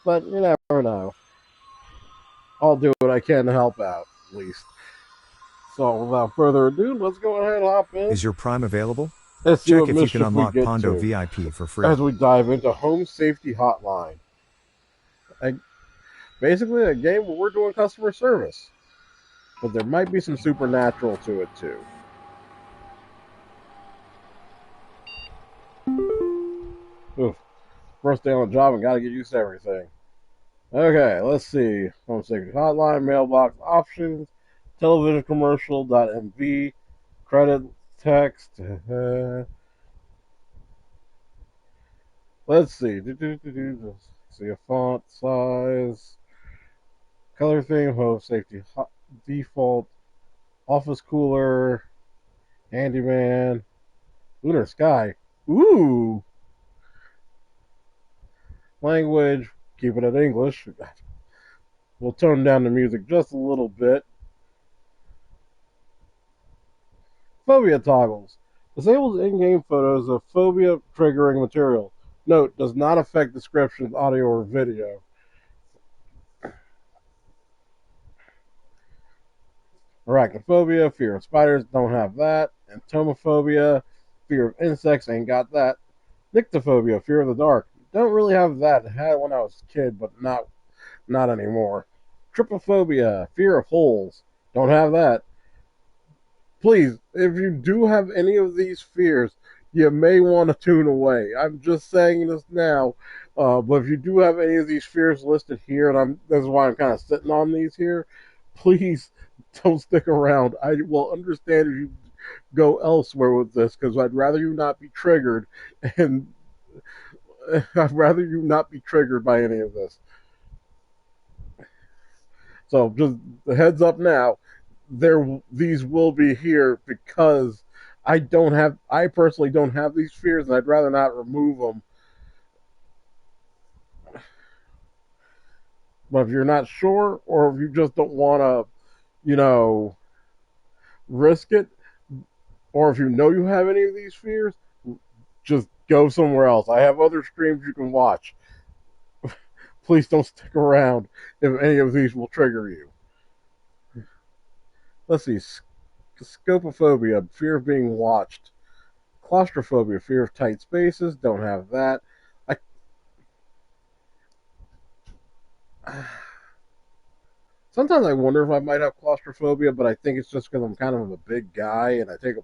But you never know. I'll do what I can to help out, at least. So without further ado, let's go ahead and hop in. Is your Prime available? Let's see Check what if you can mischief we unlock get Pondo to VIP for as free. we dive into Home Safety Hotline. A, Basically, a game where we're doing customer service, but there might be some supernatural to it too. Oof. First day on the job and gotta get used to everything. Okay, let's see. Home Safety Hotline, mailbox options, television commercial.mv, credit text. Let's see. Let's see a font size, color theme, home safety default, office cooler, handyman, lunar sky. Ooh, language. Keep it in English. We'll tone down the music just a little bit. Phobia toggles. Disables in-game photos of phobia triggering material. Note, does not affect descriptions, audio, or video. Arachnophobia, fear of spiders, don't have that. Entomophobia, fear of insects, ain't got that. Nyctophobia, fear of the dark, don't really have that. I had it when I was a kid, but not anymore. Trypophobia, fear of holes, don't have that. Please, if you do have any of these fears, you may want to tune away. I'm just saying this now. But if you do have any of these fears listed here, and that's why I'm kind of sitting on these here, please don't stick around. I will understand if you go elsewhere with this because I'd rather you not be triggered, and I'd rather you not be triggered by any of this. So just the heads up now, these will be here because I personally don't have these fears, and I'd rather not remove them. But if you're not sure, or if you just don't want to, risk it, or if you know you have any of these fears, just go somewhere else. I have other streams you can watch. Please don't stick around if any of these will trigger you. Let's see. Scopophobia, fear of being watched. Claustrophobia, fear of tight spaces, don't have that. Sometimes I wonder if I might have claustrophobia, but I think it's just because I'm kind of a big guy and I take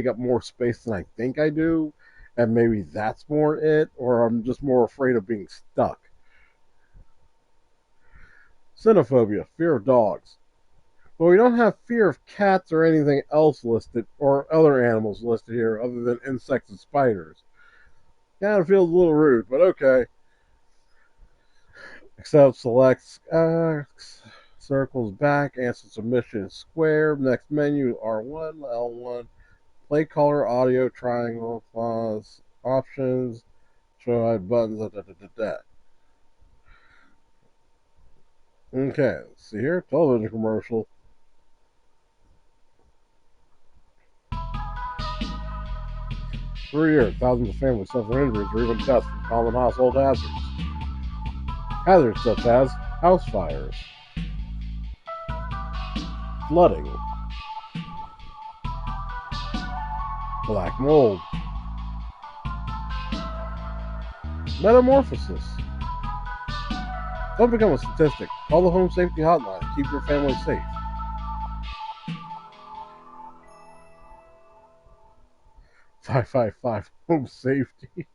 up more space than I think I do, and maybe that's more it, or I'm just more afraid of being stuck. Cynophobia, fear of dogs. But we don't have fear of cats or anything else listed, or other animals listed here other than insects and spiders. Kind of feels a little rude, but okay. Except select circles back, answer submission square. Next menu R1, L1, play color, audio, triangle, pause, options, show hide buttons, da, da, da, da. Okay, let's see here, television commercial. For a year, thousands of families suffer injuries or even deaths from common household hazards. Hazards such as house fires, flooding, black mold, metamorphosis. Don't become a statistic. Call the Home Safety Hotline. Keep your family safe. 555 Home Safety.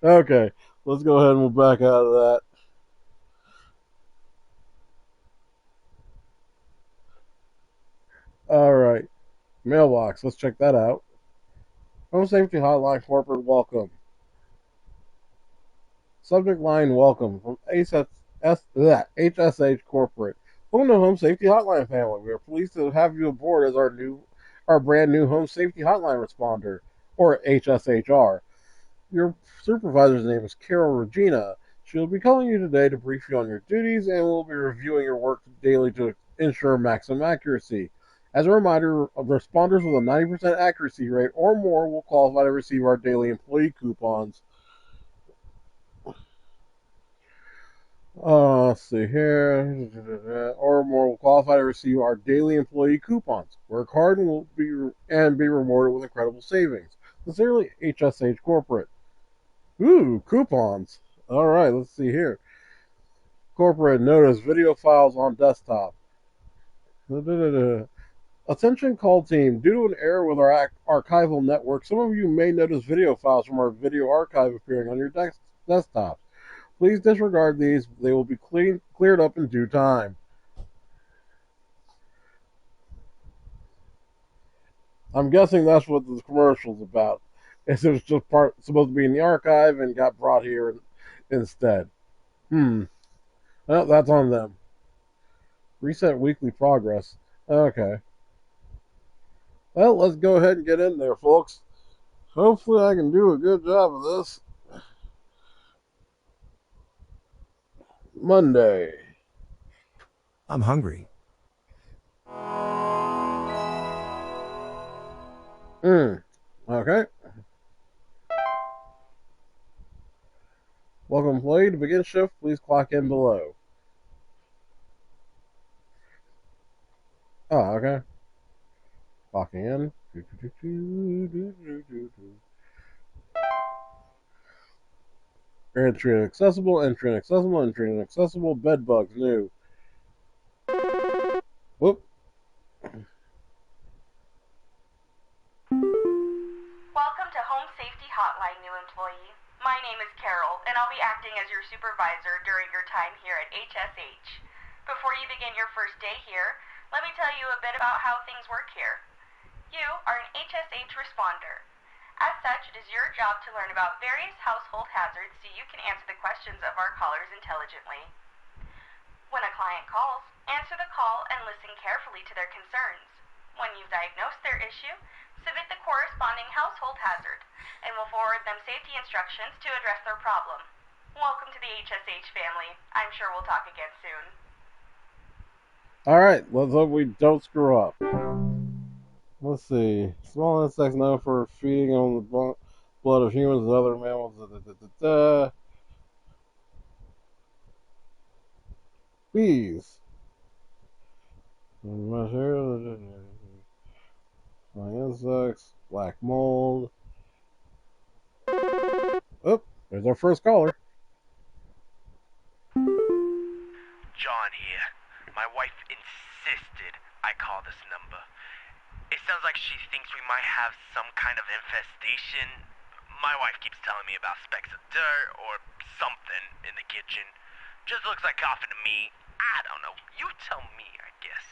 Okay, let's go ahead and move back out of that. All right, mailbox. Let's check that out. Home Safety Hotline Corporate Welcome. Subject line Welcome from HSH Corporate. Welcome to Home Safety Hotline family. We are pleased to have you aboard as our brand new Home Safety Hotline responder, or HSHR. Your supervisor's name is Carol Regina. She will be calling you today to brief you on your duties and will be reviewing your work daily to ensure maximum accuracy. As a reminder, responders with a 90% accuracy rate or more will qualify to receive our daily employee coupons. Let's see here. Or more will qualify to receive our daily employee coupons. Work hard and will be rewarded with incredible savings. Sincerely, HSH Corporate. Ooh, coupons. All right, let's see here. Corporate notice video files on desktop. Attention call team. Due to an error with our archival network, some of you may notice video files from our video archive appearing on your desktops. Please disregard these. They will be cleared up in due time. I'm guessing that's what the commercial's about. It was just supposed to be in the archive and got brought here instead. Well, that's on them. Reset weekly progress. Okay. Well, let's go ahead and get in there, folks. Hopefully I can do a good job of this. Monday. I'm hungry. Okay. Welcome, employee. To begin shift, please clock in below. Oh, okay. Clocking in. Entry inaccessible, entry inaccessible, entry inaccessible, bed bugs new. Whoop. Welcome to Home Safety Hotline, new employee. My name is Carol, and I'll be acting as your supervisor during your time here at HSH. Before you begin your first day here, let me tell you a bit about how things work here. You are an HSH responder. As such, it is your job to learn about various household hazards so you can answer the questions of our callers intelligently. When a client calls, answer the call and listen carefully to their concerns. When you've diagnosed their issue, submit the corresponding household hazard, and we'll forward them safety instructions to address their problem. Welcome to the HSH family. I'm sure we'll talk again soon. Alright, let's hope we don't screw up. Let's see. Small insects known for feeding on the blood of humans and other mammals. Bees. Flying insects. Black mold. Oh, there's our first caller. John here. My wife insisted I call this number. It sounds like she thinks we might have some kind of infestation. My wife keeps telling me about specks of dirt or something in the kitchen. Just looks like coughing to me. I don't know. You tell me, I guess.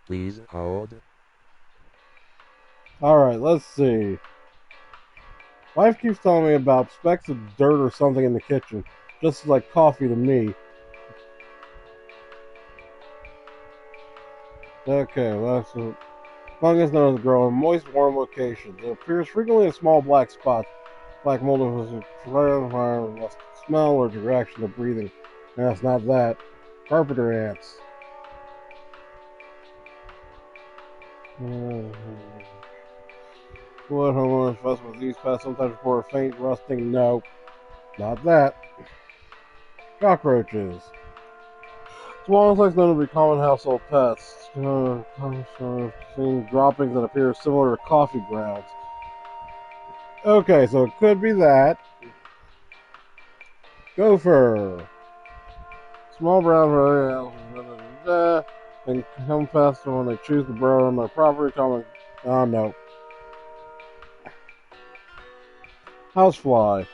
Please hold. Alright, let's see. Wife keeps telling me about specks of dirt or something in the kitchen. Just like coffee to me. Okay, well, that's a fungus known as grow in moist, warm locations. It appears frequently in small black spots. Black mold is a environment, smell, or reaction to breathing. No, it's not that. Carpenter ants. What homeowners infested with these pests sometimes report a faint rusting. No, not that. Cockroaches. Small insects known to be common household pests. Seeing droppings that appear similar to coffee grounds. Okay, so it could be that. Gopher. Small brown and come faster when they choose to burrow on their property. Common. Oh no. Housefly.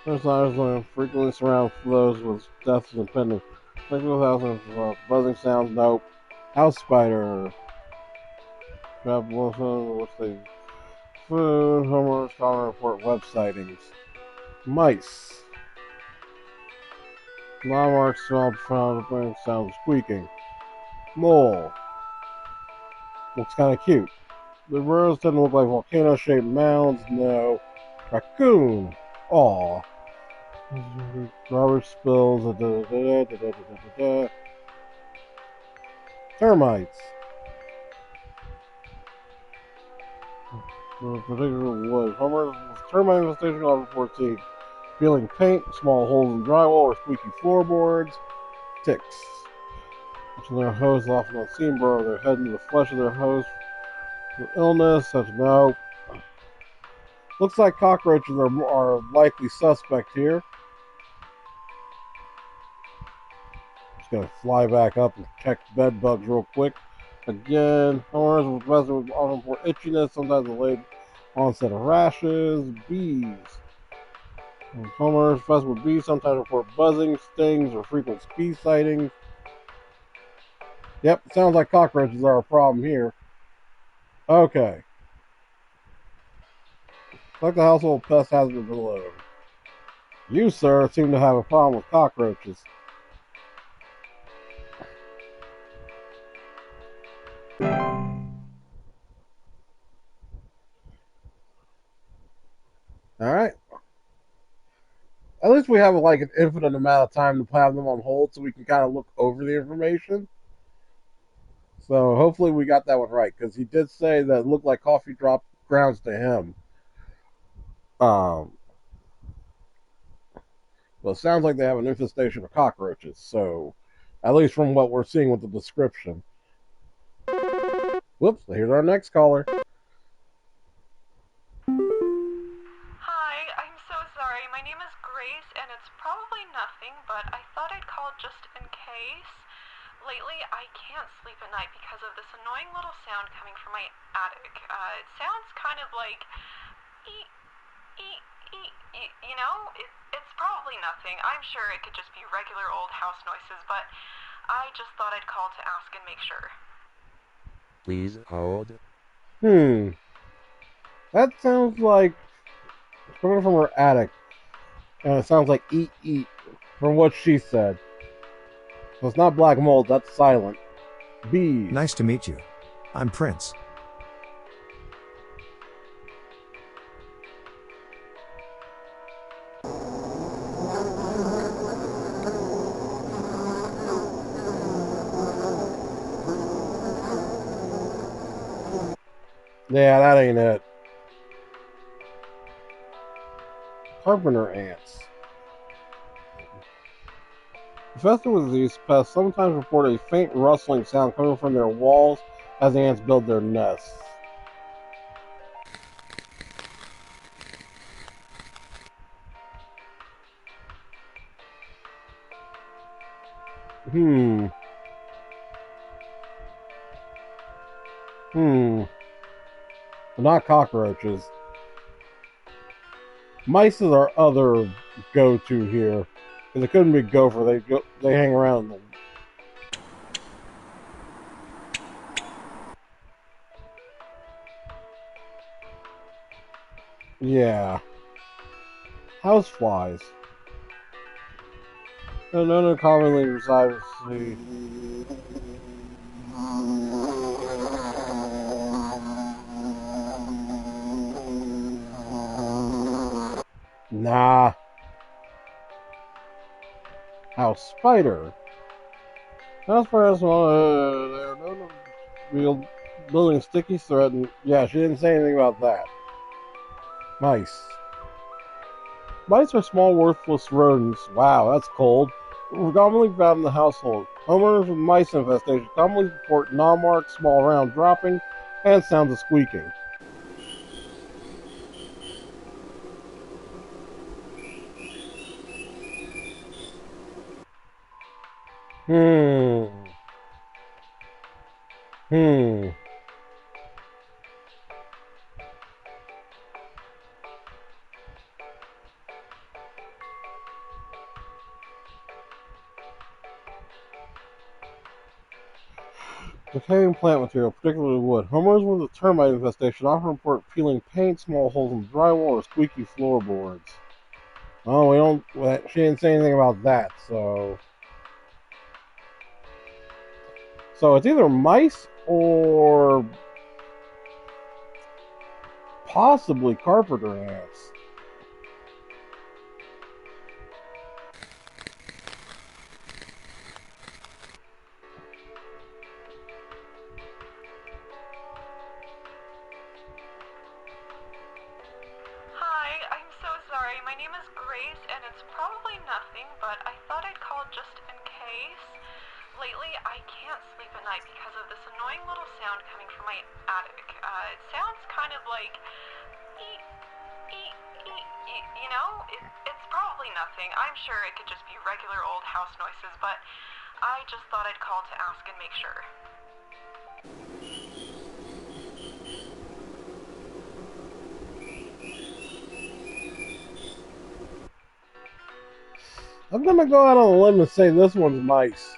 Those islands frequently surround flows with deaths and pending. With houses, buzzing sounds. Nope. House spider. Trap Wilson, which they food. Homeowners common report web sightings. Mice. Law marks smelled found bring sound squeaking. Mole. Looks kind of cute. The burrows tend to look like volcano-shaped mounds. No. Raccoon. Aw. Rubber spills. Termites. Particular wood. Homer termite infestation level 14. peeling paint, small holes in drywall or squeaky floorboards, ticks. Touching their host often unseen burrow their head into the flesh of their host. Illness, such no. Looks like cockroaches are likely suspect here. Just gonna fly back up and check bed bugs real quick. Again, homeowners with residents often report itchiness, sometimes delayed onset of rashes, bees. Homeowners infested with bees sometimes report buzzing, stings, or frequent bee sightings. Yep, sounds like cockroaches are a problem here. Okay. Looks like the household pest has been delivered. You, sir, seem to have a problem with cockroaches. Alright. At least we have like an infinite amount of time to have them on hold so we can kind of look over the information. So hopefully we got that one right, because he did say that it looked like coffee dropped grounds to him. Well, it sounds like they have an infestation of cockroaches, so at least from what we're seeing with the description. Whoops, here's our next caller. Hi, I'm so sorry. My name is Grace, and it's probably nothing, but I thought I'd call just in case. Lately, I can't sleep at night because of this annoying little sound coming from my attic. It sounds kind of like eek, eek, eek, eek. You know, it's probably nothing. I'm sure it could just be regular old house noises, but I just thought I'd call to ask and make sure. Please hold. That sounds like it's coming from her attic. And it sounds like eat, eat, from what she said. So it's not black mold, that's silent. Bees. Nice to meet you. I'm Prince. Yeah, that ain't it. Carpenter ants. Infested with these pests sometimes report a faint rustling sound coming from their walls as the ants build their nests. But not cockroaches. Mice is our other go-to here. Because it couldn't be gopher. They hang around. Yeah. Houseflies. None commonly reside at sea. Nah. House spider. House spiders, they are known to be building sticky thread. And, yeah, she didn't say anything about that. Mice. Mice are small, worthless rodents. Wow, that's cold. Commonly found in the household. Homeowners with mice infestation commonly report gnaw marks, small round dropping, and sounds of squeaking. Decaying plant material, particularly wood. Homeowners with a termite infestation often report peeling paint, small holes in drywall, or squeaky floorboards. Oh, we don't. She didn't say anything about that, so. So it's either mice or possibly carpenter ants. Hi, I'm so sorry. My name is Grace, nothing, but I thought I'd call just in case. Lately, I can't sleep at night because of this annoying little sound coming from my attic. It sounds kind of like eep, eep, eep, eep, you know? It's probably nothing. I'm sure it could just be regular old house noises, but I just thought I'd call to ask and make sure. I'm gonna go out on a limb and say this one's mice.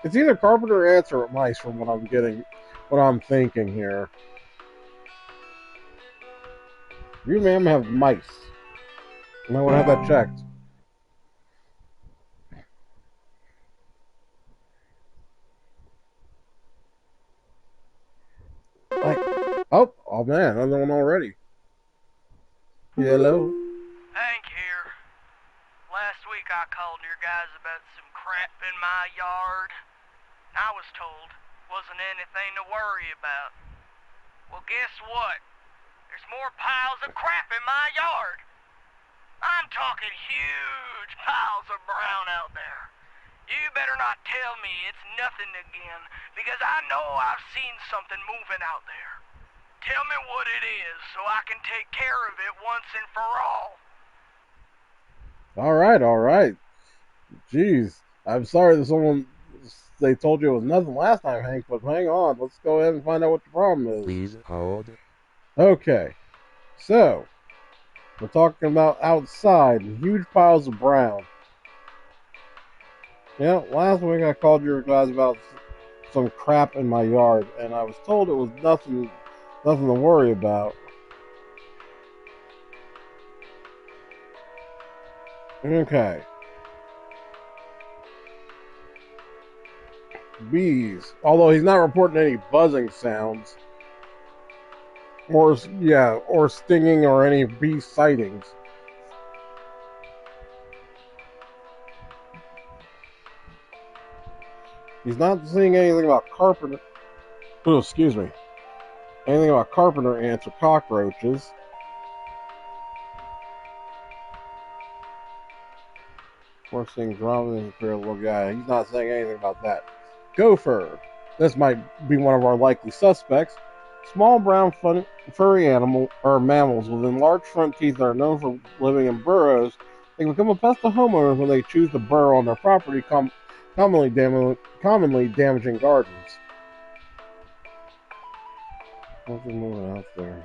It's either carpenter ants or mice from what I'm thinking here. You, ma'am, have mice. And I want to have that checked. Like, oh man, another one already. Hello? Hank here. Last week I called your guys about some crap in my yard. I was told wasn't anything to worry about. Well, guess what? There's more piles of crap in my yard. I'm talking huge piles of brown out there. You better not tell me it's nothing again, because I know I've seen something moving out there. Tell me what it is so I can take care of it once and for all. All right. Jeez, I'm sorry they told you it was nothing last time, Hank, but hang on. Let's go ahead and find out what the problem is. Please hold. Okay, so we're talking about outside, huge piles of brown. Yeah, last week I called you guys about some crap in my yard, and I was told it was nothing to worry about. Okay. Bees. Although he's not reporting any buzzing sounds. Or stinging or any bee sightings. He's not seeing anything about carpenter. Oh, excuse me. Anything about carpenter ants or cockroaches. Or seeing drama in the little guy. He's not saying anything about that. Gopher. This might be one of our likely suspects. Small brown furry mammals with enlarged front teeth that are known for living in burrows. They become a pest to homeowners when they choose to burrow on their property, commonly damaging gardens. What's moving out there?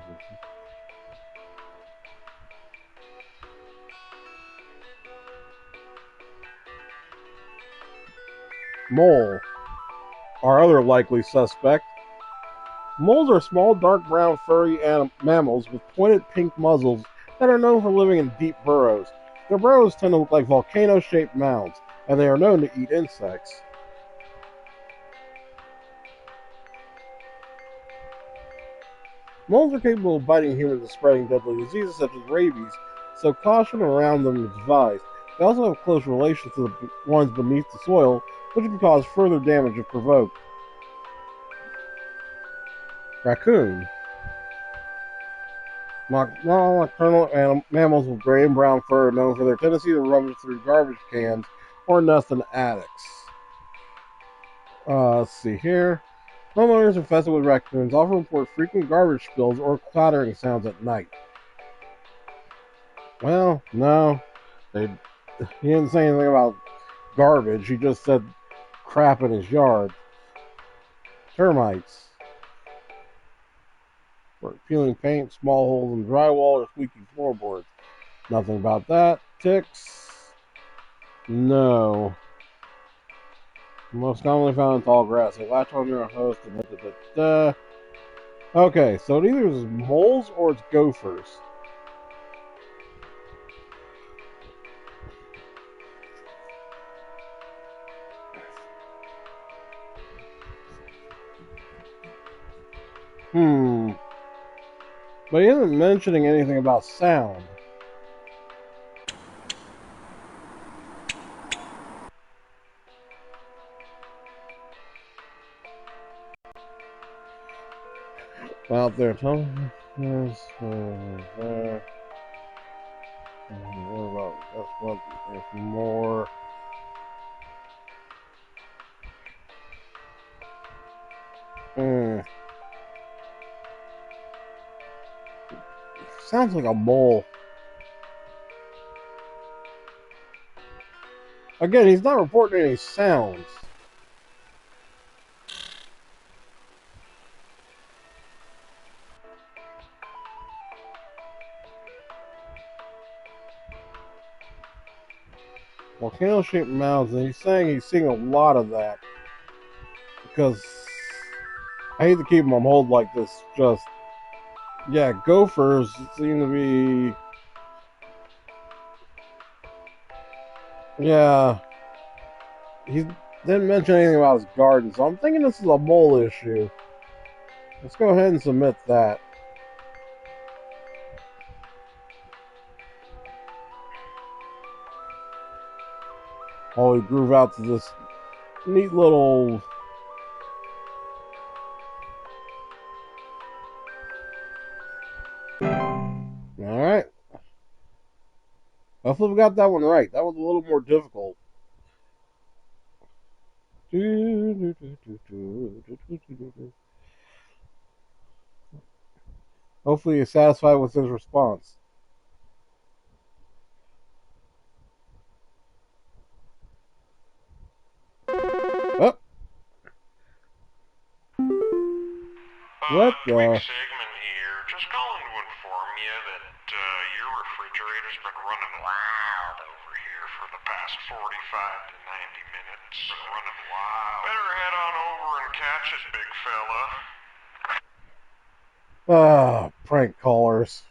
Mole, our other likely suspect. Moles are small, dark brown, furry mammals with pointed pink muzzles that are known for living in deep burrows. Their burrows tend to look like volcano-shaped mounds, and they are known to eat insects. Moles are capable of biting humans and spreading deadly diseases such as rabies, so caution around them is advised. They also have close relations to the ones beneath the soil, which can cause further damage if provoked. Raccoon. Nocturnal mammals with gray and brown fur are known for their tendency to rummage through garbage cans or nest in attics. Let's see here. Homeowners infested with raccoons often report frequent garbage spills or clattering sounds at night. Well, no. He didn't say anything about garbage. He just said crap in his yard. Termites. Peeling paint, small holes in drywall, or squeaky floorboards. Nothing about that. Ticks. No. Most commonly found in tall grass. They latch on their host and Okay, so it either is moles or it's gophers. But he isn't mentioning anything about sound. Out there, Tom. Yes, there. What about that's what? There's more. Hmm. Sounds like a mole. Again, he's not reporting any sounds. Volcano-shaped mouths, and he's saying he's seeing a lot of that. Because I hate to keep him on hold like this. Just yeah, gophers seem to be yeah. He didn't mention anything about his garden, so I'm thinking this is a mole issue. Let's go ahead and submit that. While we groove out to this neat little. Alright. Hopefully we got that one right. That was a little more difficult. Hopefully you're satisfied with his response. Oh. What Quick the? segment here. Just calling to inform you that your refrigerator's been running wild over here for the past 45 to 90 minutes. Been running wild. Better head on over and catch it, big fella. Ah, prank callers.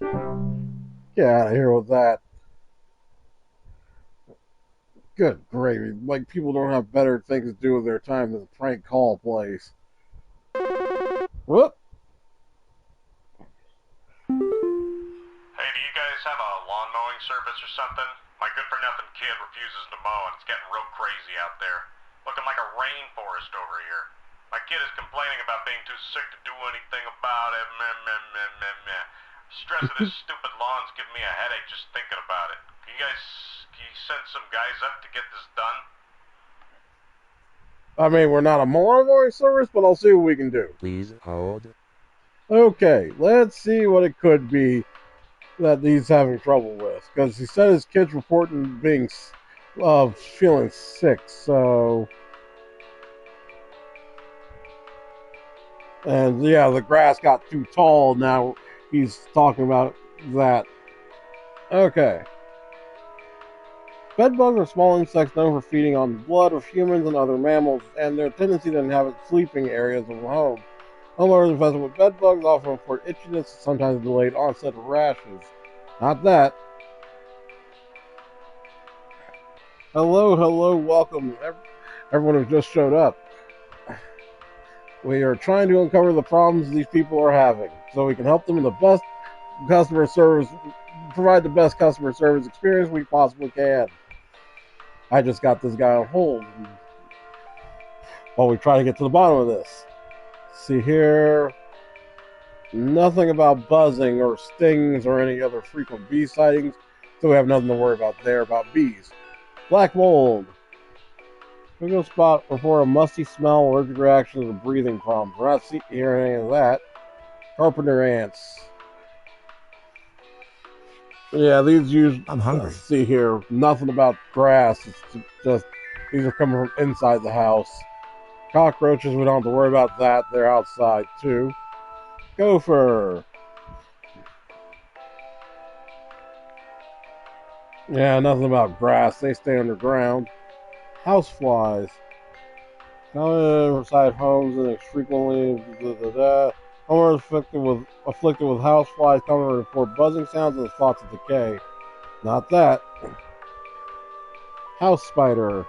Get out of here with that. Good gravy. Like, people don't have better things to do with their time than prank call place. Whoop. Hey, do you guys have a lawn mowing service or something? My good-for-nothing kid refuses to mow, and it's getting real crazy out there. Looking like a rainforest over here. My kid is complaining about being too sick to do anything about it. Meh, meh, meh, meh, meh. Stress of this stupid lawn's giving me a headache just thinking about it. Can you send some guys up to get this done? I mean, we're not a mowing service, but I'll see what we can do. Please hold. Okay, let's see what it could be that he's having trouble with. Because he said his kid's reporting being feeling sick, so. And yeah, the grass got too tall. Now he's talking about that. Okay. Bedbugs are small insects known for feeding on the blood of humans and other mammals, and their tendency to inhabit sleeping areas of the home. Homeowners infested with bedbugs often report itchiness and sometimes delayed onset of rashes. Not that. Hello, welcome, everyone who just showed up. We are trying to uncover the problems these people are having, so we can help them in the best customer service, provide the best customer service experience we possibly can. I just got this guy on hold while we try to get to the bottom of this. See here, nothing about buzzing or stings or any other frequent bee sightings, so we have nothing to worry about there about bees. Black mold. Typical spot report a musty smell, allergic reactions, and breathing problems. We're not hearing any of that. Carpenter ants. Yeah, these usually. I'm hungry. See here, nothing about grass. It's just these are coming from inside the house. Cockroaches, we don't have to worry about that. They're outside too. Gopher. Yeah, nothing about grass. They stay underground. Houseflies. Common inside homes and frequently. Homeowners afflicted with houseflies commonly report buzzing sounds and thoughts of decay. Not that. House spider.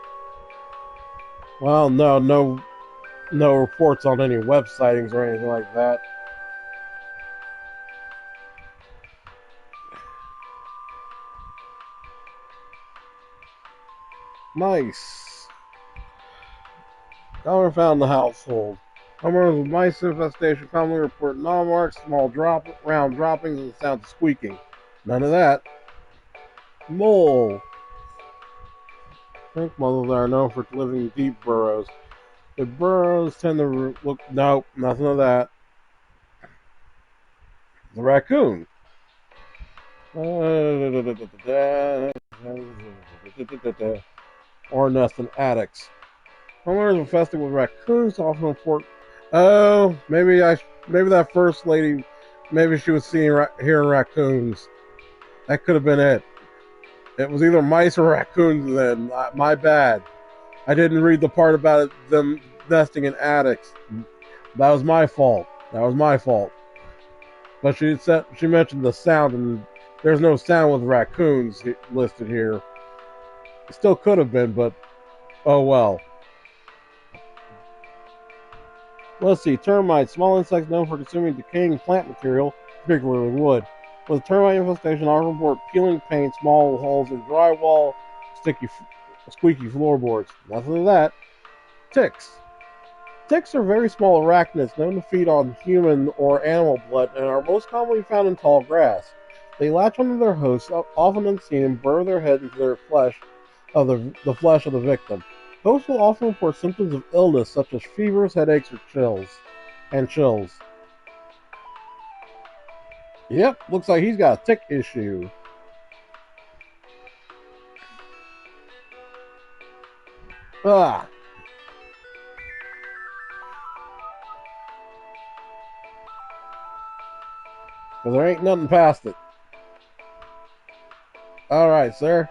Well, no reports on any web sightings or anything like that. Nice. Dollar found in the household. Homeowners with mice infestation commonly report gnaw marks, round droppings, and the sound of squeaking. None of that. Mole. Pink moles are known for living in deep burrows. The burrows tend to look. Nope, nothing of that. The raccoon. Or nest in attics. Homeowners infested with raccoons often report. Oh, maybe that first lady, maybe she was hearing raccoons. That could have been it. It was either mice or raccoons. Then my bad. I didn't read the part about them nesting in attics. That was my fault. But she mentioned the sound, and there's no sound with raccoons listed here. It still could have been, but oh well. Let's see. Termites, small insects known for consuming decaying plant material, particularly wood. With termite infestation, often report peeling paint, small holes in drywall, squeaky floorboards. Nothing of that. Ticks. Ticks are very small arachnids known to feed on human or animal blood and are most commonly found in tall grass. They latch onto their hosts, often unseen, and burrow their head into the flesh of the victim. Hosts will often report symptoms of illness such as fevers, headaches, or chills. Yep, looks like he's got a tick issue. Ah. Because there ain't nothing past it. Alright, sir.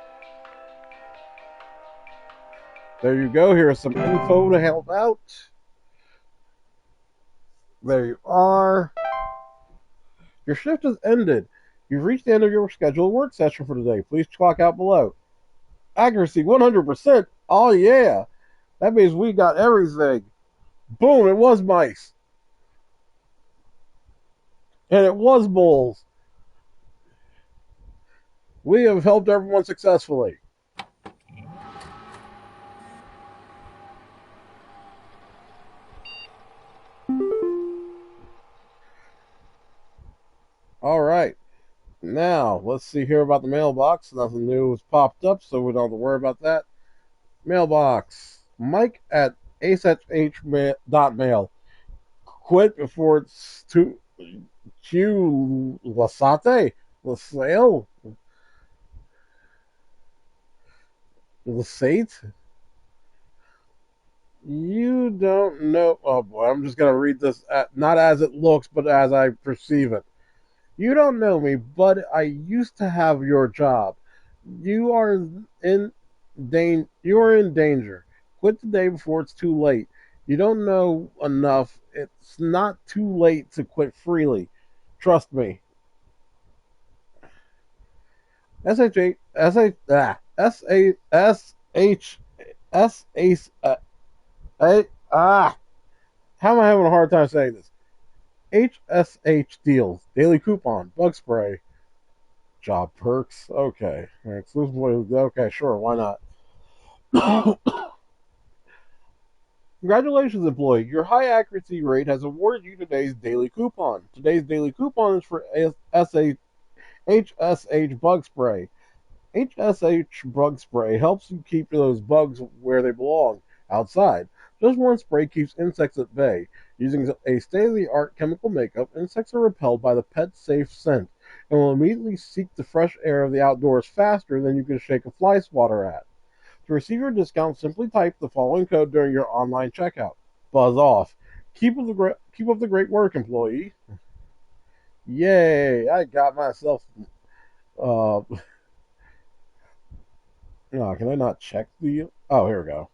There you go. Here's some info to help out. There you are. Your shift has ended. You've reached the end of your scheduled work session for today. Please clock out below. Accuracy 100%. Oh, yeah. That means we got everything. Boom, it was mice. And it was moles. We have helped everyone successfully. All right. Now, let's see here about the mailbox. Nothing new has popped up, so we don't have to worry about that. Mailbox. Mike at ash.mail. Quit before it's too Lasate? Lasale? Lasate? You don't know. Oh boy, I'm just going to read this not as it looks, but as I perceive it. You don't know me, but I used to have your job. You are you are in danger. Quit today before it's too late. You don't know enough. It's not too late to quit freely. Trust me. SH S A S H S H A How am I having a hard time saying this? HSH deals. Daily coupon. Bug spray. Job perks. Okay. Exclusive. Okay, sure. Why not? Congratulations, employee. Your high accuracy rate has awarded you today's daily coupon. Today's daily coupon is for HSH bug spray. HSH bug spray helps you keep those bugs where they belong, outside. Just one spray keeps insects at bay. Using a state-of-the-art chemical makeup, insects are repelled by the pet-safe scent and will immediately seek the fresh air of the outdoors faster than you can shake a fly swatter at. To receive your discount, simply type the following code during your online checkout. Buzz off. Keep up the great work, employee. Yay! I got myself. Oh, can I not check the? Oh, here we go.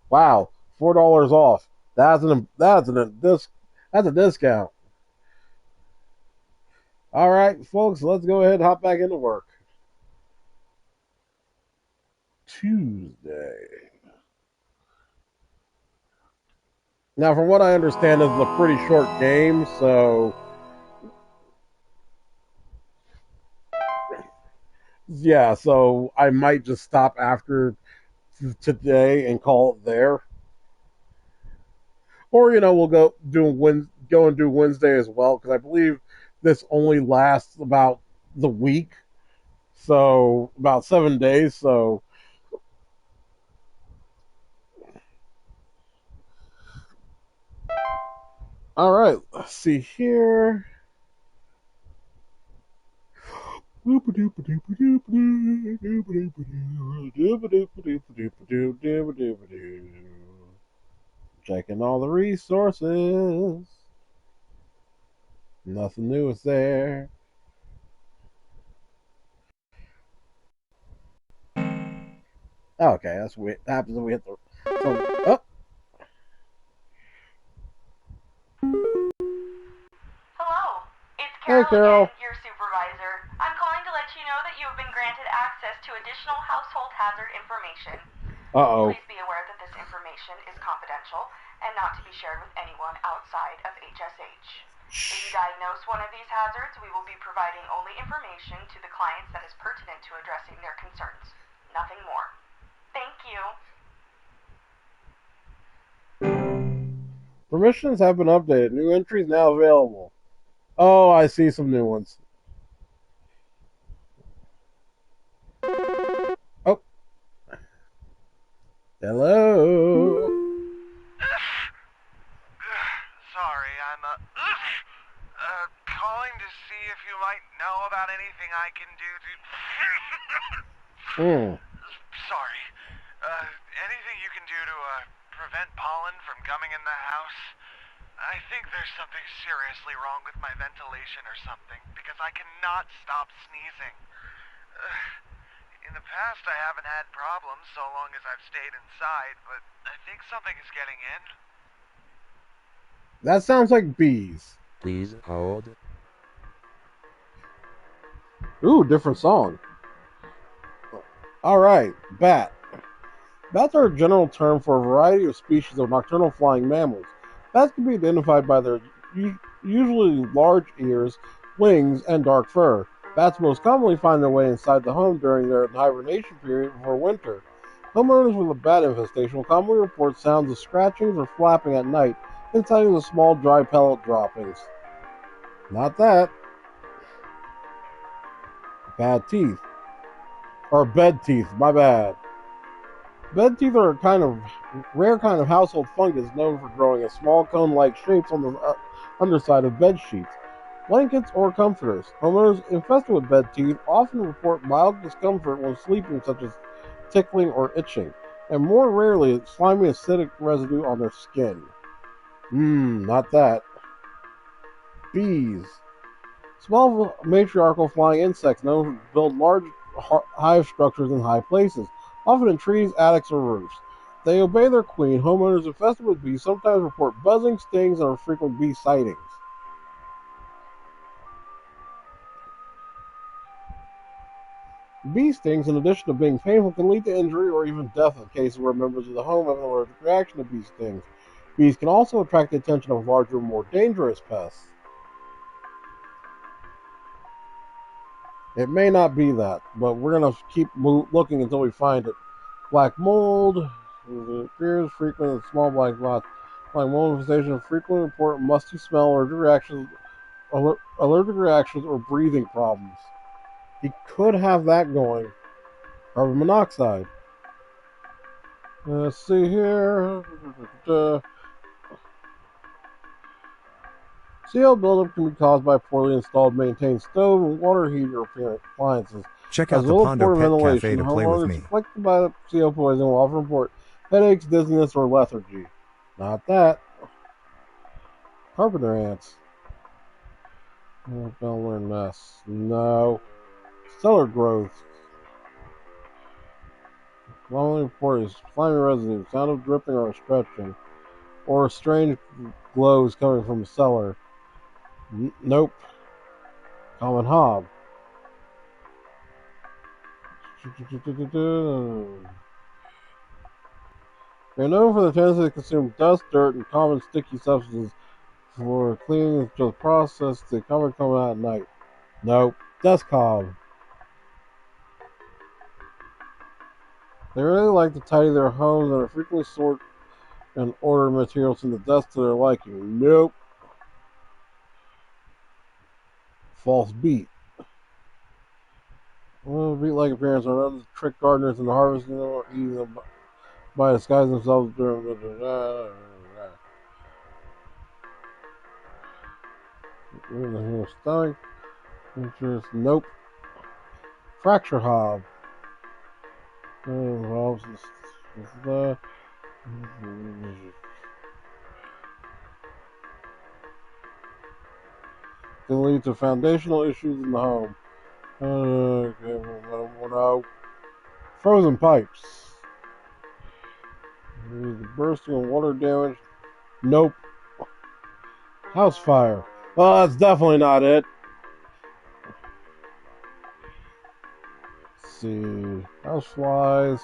Wow, $4 off. That's a discount. All right, folks, let's go ahead and hop back into work. Tuesday. Now, from what I understand, this is a pretty short game, so yeah, so I might just stop after today and call it there. Or we'll go and do Wednesday as well because I believe this only lasts about the week, so about 7 days. So all right, let's see here. Checking all the resources. Nothing new is there. Okay, that's what happens when we hit the. Oh, Hello, it's hey, Carol again, Carol. your supervisor. I'm calling to let you know that you have been granted access to additional household hazard information. Uh-oh. Please be aware that this information is confidential and not to be shared with anyone outside of HSH. If you diagnose one of these hazards, we will be providing only information to the clients that is pertinent to addressing their concerns. Nothing more. Thank you. Permissions have been updated. New entries now available. Oh, I see some new ones. Oh, hello. Sorry, I'm calling to see if you might know about anything I can do to. Hmm. Sorry. Anything you can do to prevent pollen from coming in the house? I think there's something seriously wrong with my ventilation or something, because I cannot stop sneezing. In the past, I haven't had problems so long as I've stayed inside, but I think something is getting in. That sounds like bees. Please hold. Ooh, different song. All right, bat. Bats are a general term for a variety of species of nocturnal flying mammals. Bats can be identified by their usually large ears, wings, and dark fur. Bats most commonly find their way inside the home during their hibernation period before winter. Homeowners with a bat infestation will commonly report sounds of scratchings or flapping at night inside of the small dry pellet droppings. Not that. Bad teeth. Or bed teeth, my bad. Bed teeth are a rare kind of household fungus known for growing in small cone-like shapes on the underside of bed sheets, blankets, or comforters. Homeowners infested with bed teeth often report mild discomfort when sleeping, such as tickling or itching, and more rarely, slimy acidic residue on their skin. Not that. Bees. Small matriarchal flying insects known to build large hive structures in high places, often in trees, attics, or roofs. They obey their queen. Homeowners infested with bees sometimes report buzzing, stings, and frequent bee sightings. Bee stings, in addition to being painful, can lead to injury or even death in cases where members of the home have an allergic reaction to bee stings. Bees can also attract the attention of larger, more dangerous pests. It may not be that, but we're going to keep looking until we find it. Black mold appears frequent in small black spots. Black mold infestation frequently report musty smell, allergic reactions, or breathing problems. He could have that going. Carbon monoxide. Let's see here. CO buildup can be caused by poorly installed maintained stove and water heater appliances, Check as out the well as Pondo poor Pet ventilation. Cafe to play with Homeowners me. afflicted by the CO poisoning will often report headaches, dizziness, or lethargy. Not that. Carpenter ants. Bellware nests. No. Cellar growth. Commonly reported is slimy residue, sound of dripping or stretching, or strange glows coming from the cellar. Nope. Common hob. They're known for the tendency to consume dust, dirt, and common sticky substances for cleaning the process. They commonly come out at night. Nope. Dust cob. They really like to tidy their homes and are frequently and order materials from the desk to their liking. Nope. False beat. Well, beat-like appearance are other trick gardeners and harvesting them or eating them by disguising themselves during the stomach. Interest. Nope. Fracture hob. Involves the can lead to foundational issues in the home. No. Frozen pipes. Bursting and water damage. Nope. House fire. Well, that's definitely not it. Let's see. House flies.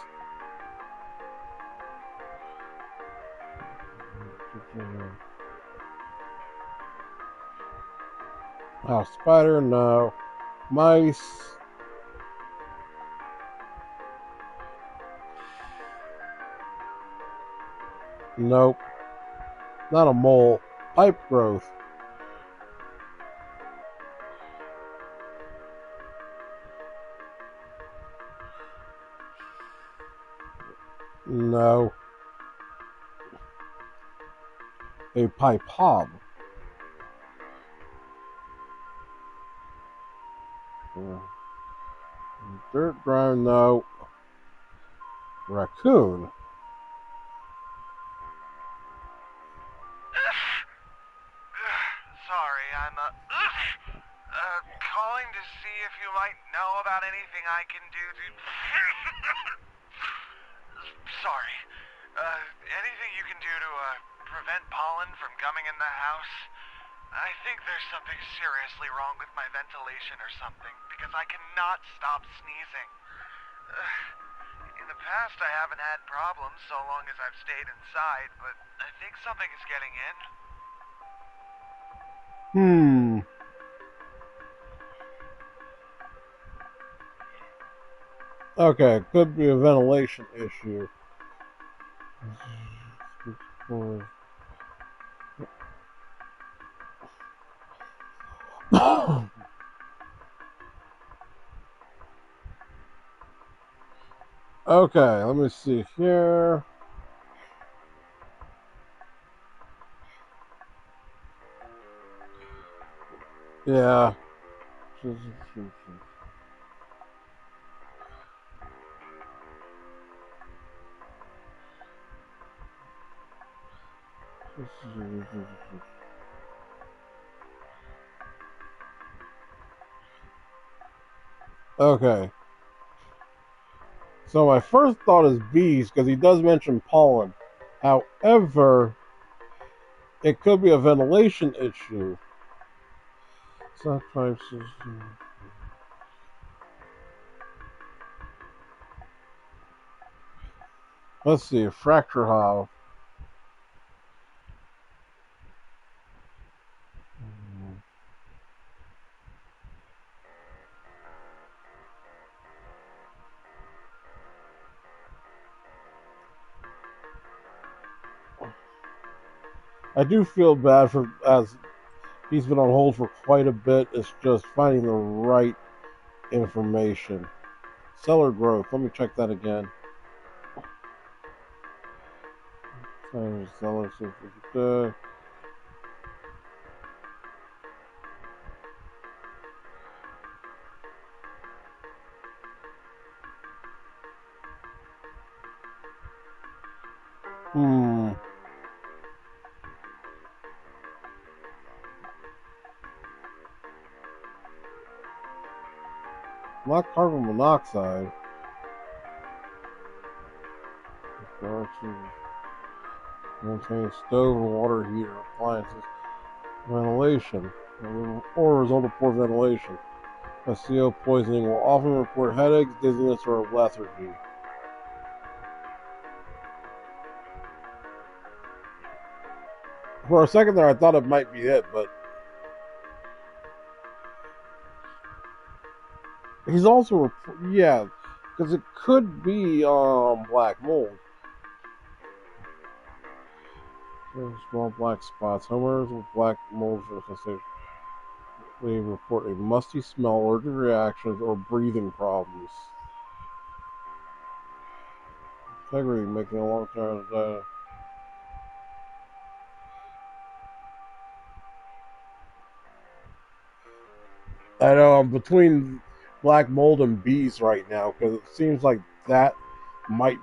House spider. No. Mice. Nope. Not a mole. Pipe growth. No. A pipe hob. Dirt ground. No. Raccoon. Sorry, I'm calling to see if you might know about anything I can do to... Sorry. Anything you can do to, prevent pollen from coming in the house? I think there's something seriously wrong with my ventilation or something, because I cannot stop sneezing. In the past, I haven't had problems so long as I've stayed inside, but I think something is getting in. Okay, could be a ventilation issue. Okay, let me see here. Yeah. Okay. So my first thought is bees because he does mention pollen. However, it could be a ventilation issue. Let's see, fracture hob. I do feel bad for as he's been on hold for quite a bit. It's just finding the right information. Cellar growth. Let me check that again. Cellar. Not carbon monoxide. Maintain stove and water heater appliances. Ventilation. Or result of poor ventilation. SCO poisoning will often report headaches, dizziness, or lethargy. For a second there, I thought it might be it, but he's also, yeah, because it could be black mold. Small black spots. Homeowners with black mold infestation report a musty smell, allergic reactions, or breathing problems. Integrity making a long term. I know I'm between black mold and bees right now because it seems like that might,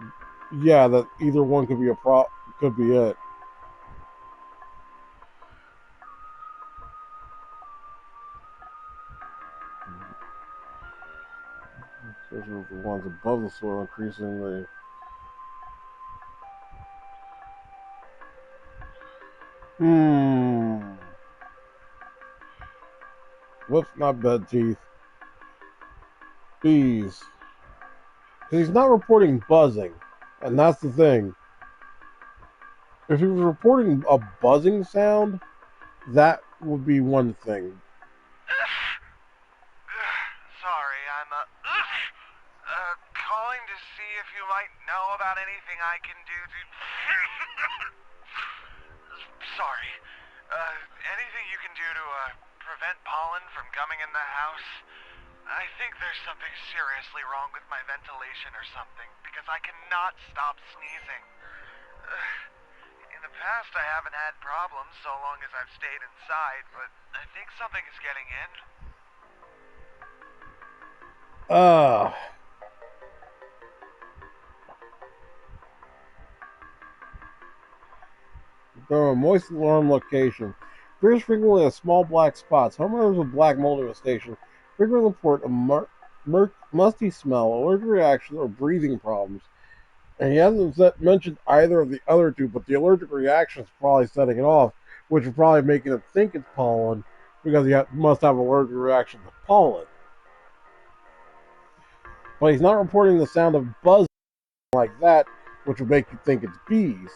yeah, that either one could be could be it. Especially with the ones above the soil increasingly. Whoops, not bed teeth. Bees. Because he's not reporting buzzing, and that's the thing. If he was reporting a buzzing sound, that would be one thing. Sorry, I'm calling to see if you might know about anything I can do to... Sorry. Anything you can do to prevent pollen from coming in the house? I think there's something seriously wrong with my ventilation or something, because I cannot stop sneezing. In the past, I haven't had problems so long as I've stayed inside, but I think something is getting in. From a moist, warm location. Bears frequently have small black spots. Homeowners with black mold infestation frequently report a musty smell, allergic reaction, or breathing problems. And he hasn't mentioned either of the other two, but the allergic reaction is probably setting it off, which is probably making him think it's pollen because he must have an allergic reaction to pollen. But he's not reporting the sound of buzzing like that, which would make you think it's bees.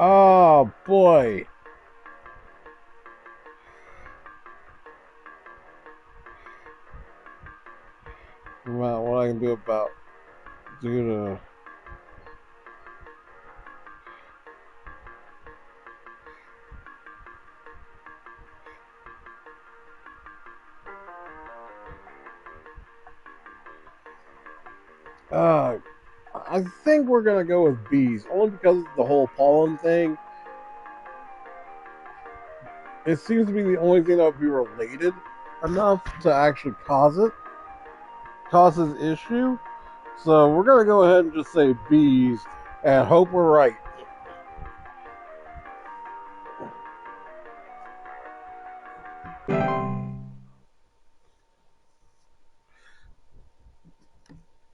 Oh boy. Well, what I can do about due to I think we're gonna go with bees, only because of the whole pollen thing. It seems to be the only thing that would be related enough to actually cause his issue. So we're gonna go ahead and just say bees and hope we're right.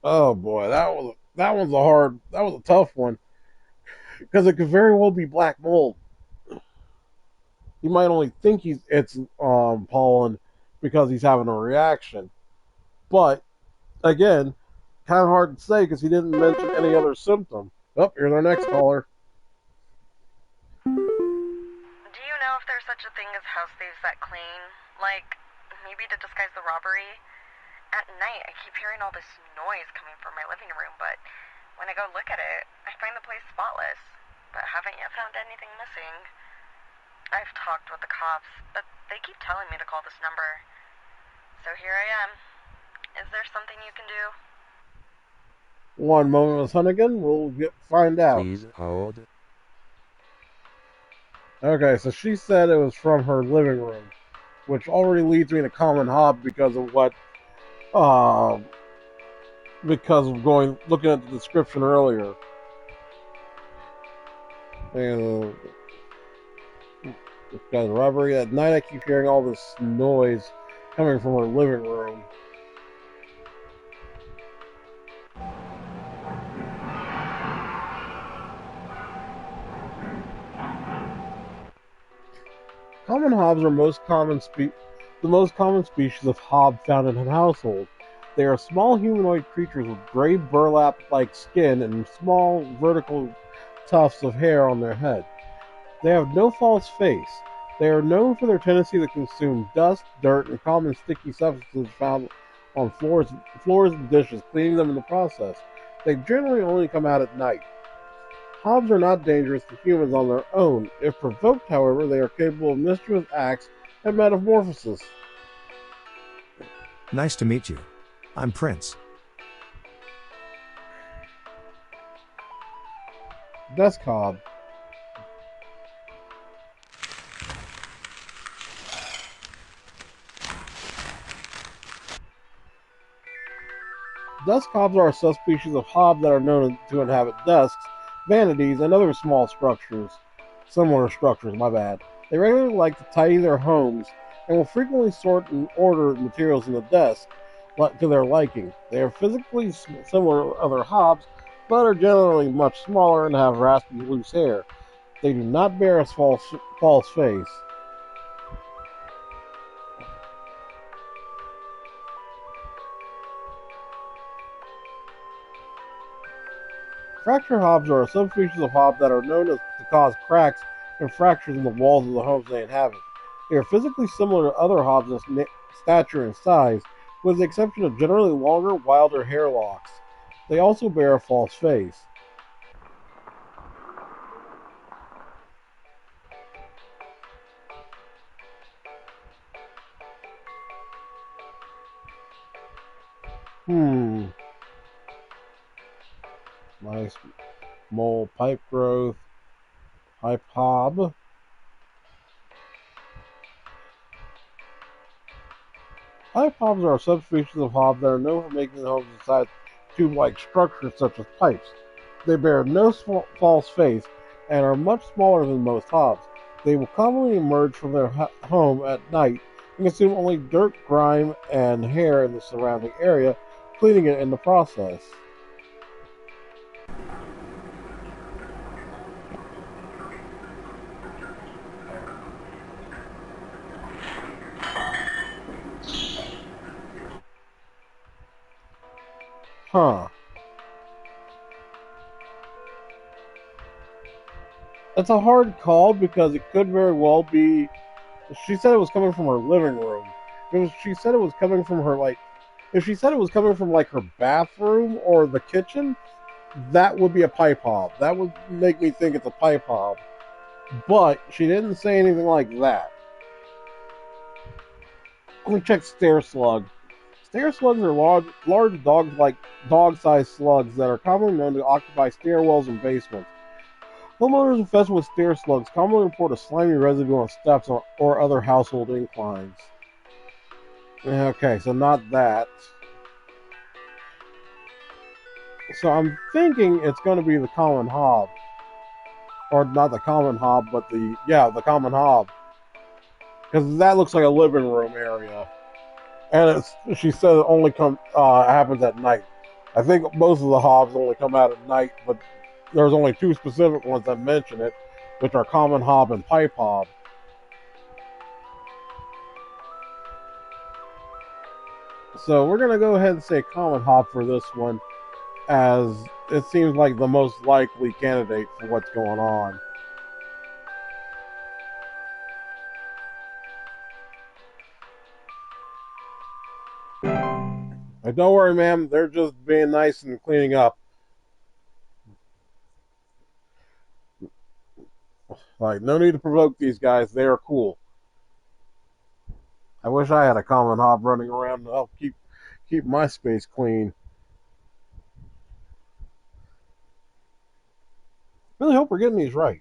Oh boy, that was a tough one because it could very well be black mold. He might only think it's pollen because he's having a reaction, but again, kind of hard to say because he didn't mention any other symptom. Oh, here's our next caller. Do you know if there's such a thing as house thieves that clean? Like, maybe to disguise the robbery? At night, I keep hearing all this noise coming from my living room, but when I go look at it, I find the place spotless, but haven't yet found anything missing. I've talked with the cops, but they keep telling me to call this number. So here I am. Is there something you can do? One moment, Miss Hunnigan. We'll find out. Please hold. Okay, so she said it was from her living room, which already leads me to common hob because of what, because of looking at the description earlier. And this guy's robbery at night. I keep hearing all this noise coming from her living room. Common hobs are the most common species of hob found in a household. They are small humanoid creatures with gray burlap-like skin and small vertical tufts of hair on their head. They have no false face. They are known for their tendency to consume dust, dirt, and common sticky substances found on floors and dishes, cleaning them in the process. They generally only come out at night. Hobs are not dangerous to humans on their own. If provoked, however, they are capable of mischievous acts and metamorphosis. Nice to meet you. I'm Prince. Desk hob. Dusk hobs are a subspecies of hob that are known to inhabit dusks, vanities, and other small structures. Similar structures, my bad. They regularly like to tidy their homes and will frequently sort and order materials in the desk to their liking. They are physically similar to other hobs, but are generally much smaller and have raspy, loose hair. They do not bear a false face. Fracture hobs are a subspecies of hob that are known to cause cracks and fractures in the walls of the homes they inhabit. They are physically similar to other hobs in stature and size, with the exception of generally longer, wilder hair locks. They also bear a false face. Hmm. Nice mole pipe growth. Pipe hob. Pipe hobs are a subspecies of hob that are known for making their homes inside tube-like structures such as pipes. They bear no false face and are much smaller than most hobs. They will commonly emerge from their home at night and consume only dirt, grime, and hair in the surrounding area, cleaning it in the process. Huh. It's a hard call because it could very well be. She said it was coming from her living room. If she said it was coming from her if she said it was coming from like her bathroom or the kitchen, that would be a pipe hob. That would make me think it's a pipe hob. But she didn't say anything like that. Let me check stair slug. Stair slugs are large dog-sized slugs that are commonly known to occupy stairwells and basements. Homeowners infested with stair slugs commonly report a slimy residue on steps or other household inclines. Okay, so not that. So I'm thinking it's going to be the common hob. Or not the common hob, but the common hob. Because that looks like a living room area. And she said it only happens at night. I think most of the hobs only come out at night, but there's only two specific ones that mention it, which are common hob and pipe hob. So we're going to go ahead and say common hob for this one, as it seems like the most likely candidate for what's going on. Like, don't worry, ma'am. They're just being nice and cleaning up. Like, no need to provoke these guys. They are cool. I wish I had a common hob running around to help keep my space clean. Really hope we're getting these right.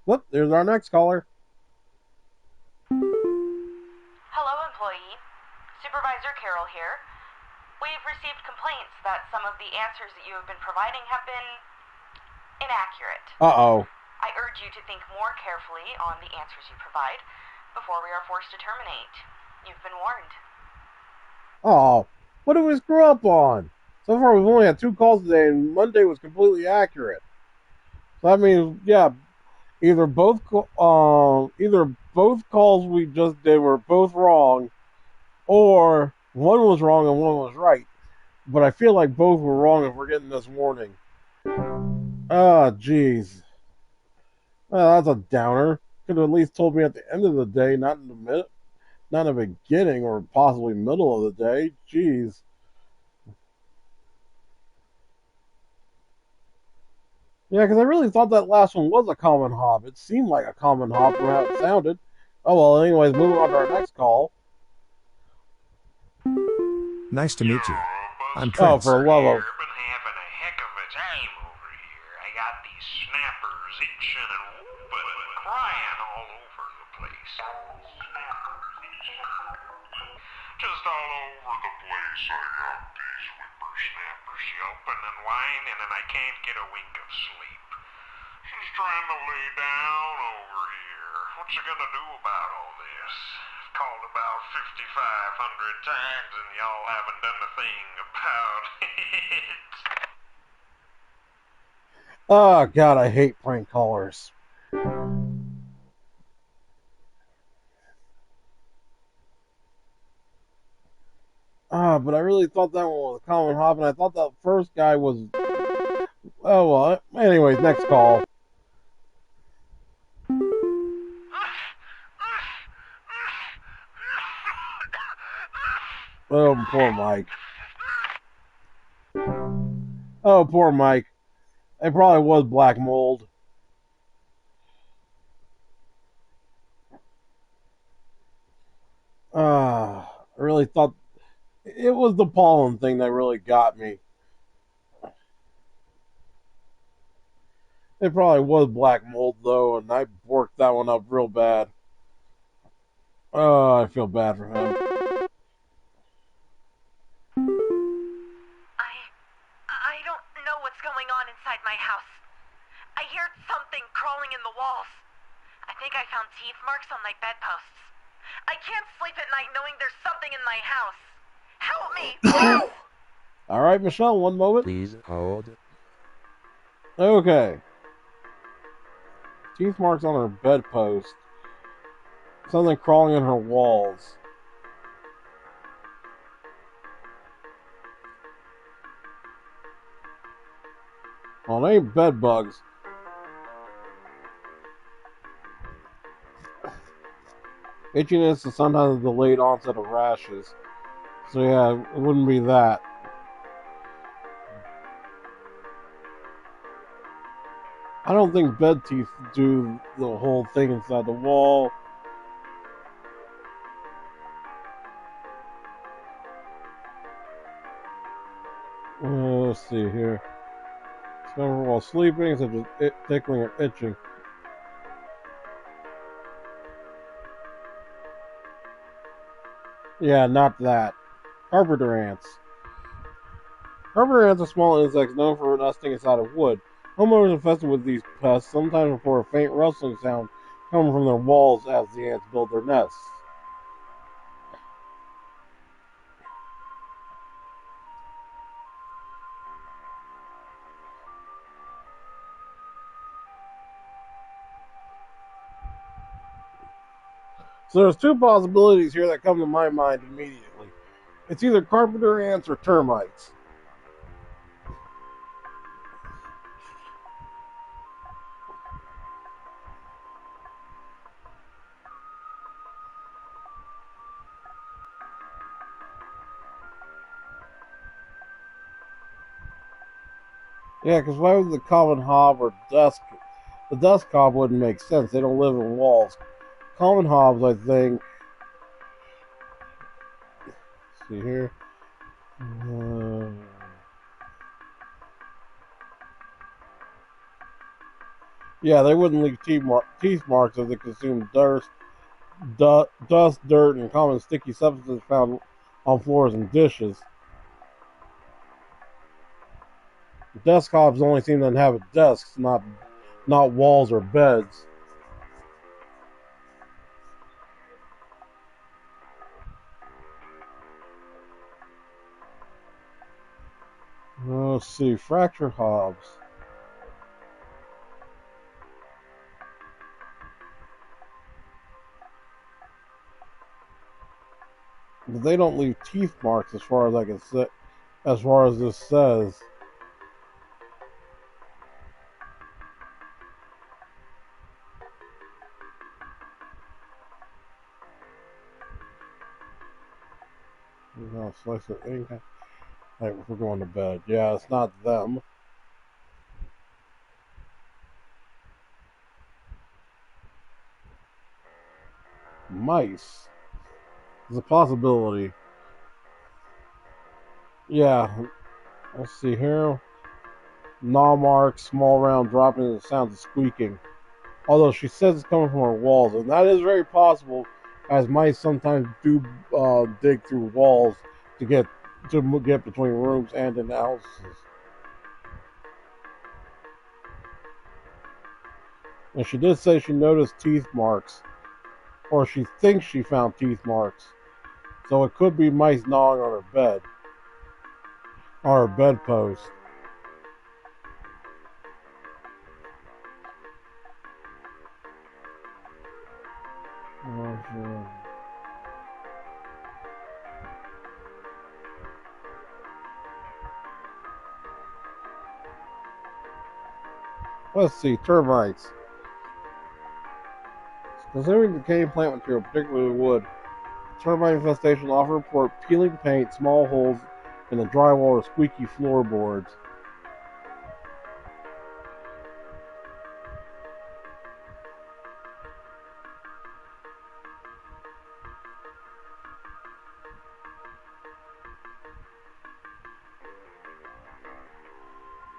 Look, there's our next caller. Hello, employee. Supervisor Carol here. We've received complaints that some of the answers that you have been providing have been inaccurate. Uh-oh. I urge you to think more carefully on the answers you provide before we are forced to terminate. You've been warned. Oh, what did we screw up on? So far, we've only had 2 calls today, and Monday was completely accurate. So that means, yeah, either both calls we just did were both wrong, or one was wrong and one was right. But I feel like both were wrong if we're getting this warning. Ah, jeez. Well, that's a downer. Could have at least told me at the end of the day, not in the beginning or possibly middle of the day. Jeez. Yeah, because I really thought that last one was a common hop. It seemed like a common hop from how it sounded. Oh well, anyways, moving on to our next call. Nice to meet you. I'm Oh, for Prince. the love of... Been having a heck of a time over here. I got these snappers itching and whooping and crying all over the place. Just all over the place. I got these whippersnappers yelping and whining, and I can't get a wink of sleep. She's trying to lay down over here. What's she gonna do about all this? I've called about 5,500 times, and y'all haven't done a thing about it. Oh, God, I hate prank callers. But I really thought that one was a common hop, and I thought that first guy was... Oh, well, anyways, next call. Oh, poor Mike. Oh, poor Mike. It probably was black mold. I really thought it was the pollen thing that really got me. It probably was black mold, though, and I worked that one up real bad. Oh, I feel bad for him. I don't know what's going on inside my house. I hear something crawling in the walls. I think I found teeth marks on my bedposts. I can't sleep at night knowing there's something in my house. Help me! All right, Michelle, one moment. Please hold. Okay. Teeth marks on her bedpost. Something crawling in her walls. Well, they ain't bed bugs. Itchiness is sometimes a delayed onset of rashes. So yeah, it wouldn't be that. I don't think bed teeth do the whole thing inside the wall. Let's see here. Discover while sleeping, such as tickling or itching. Yeah, not that. Carpenter ants. Carpenter ants are small insects known for nesting inside of wood. Homeowners infested with these pests sometimes report a faint rustling sound coming from their walls as the ants build their nests. So there's two possibilities here that come to my mind immediately. It's either carpenter ants or termites. Yeah, because why would the common hob or dust... The dust cob wouldn't make sense. They don't live in walls. Common hobs, I think... Let's see here. Yeah, they wouldn't leave teeth marks if they consumed dust, dirt, and common sticky substances found on floors and dishes. Desk hobs only seem to inhabit desks, not walls or beds. Let's see, fractured hobs. But they don't leave teeth marks as far as I can say, as far as this says. No, slice of ink. Hey, we're going to bed. Yeah, it's not them. mice. There's a possibility. Yeah, let's see here. Gnaw marks, small round dropping, and the sounds of squeaking. Although she says it's coming from her walls, and that is very possible, as mice sometimes do dig through walls to get between rooms and in houses. And she did say she noticed teeth marks, or she thinks she found teeth marks. So it could be mice gnawing on her bed, or her bedpost. Let's see, termites. Considering decaying plant material, particularly wood, termite infestation often report peeling paint, small holes in the drywall, or squeaky floorboards.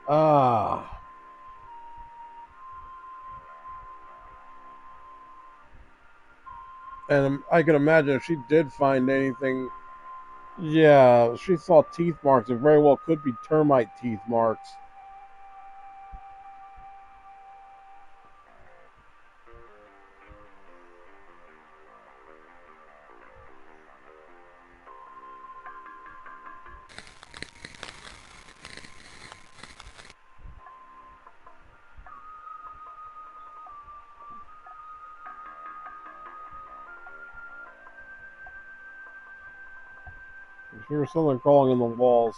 Ah. And I can imagine if she did find anything, yeah, she saw teeth marks. It very well could be termite teeth marks. Here's someone crawling in the walls.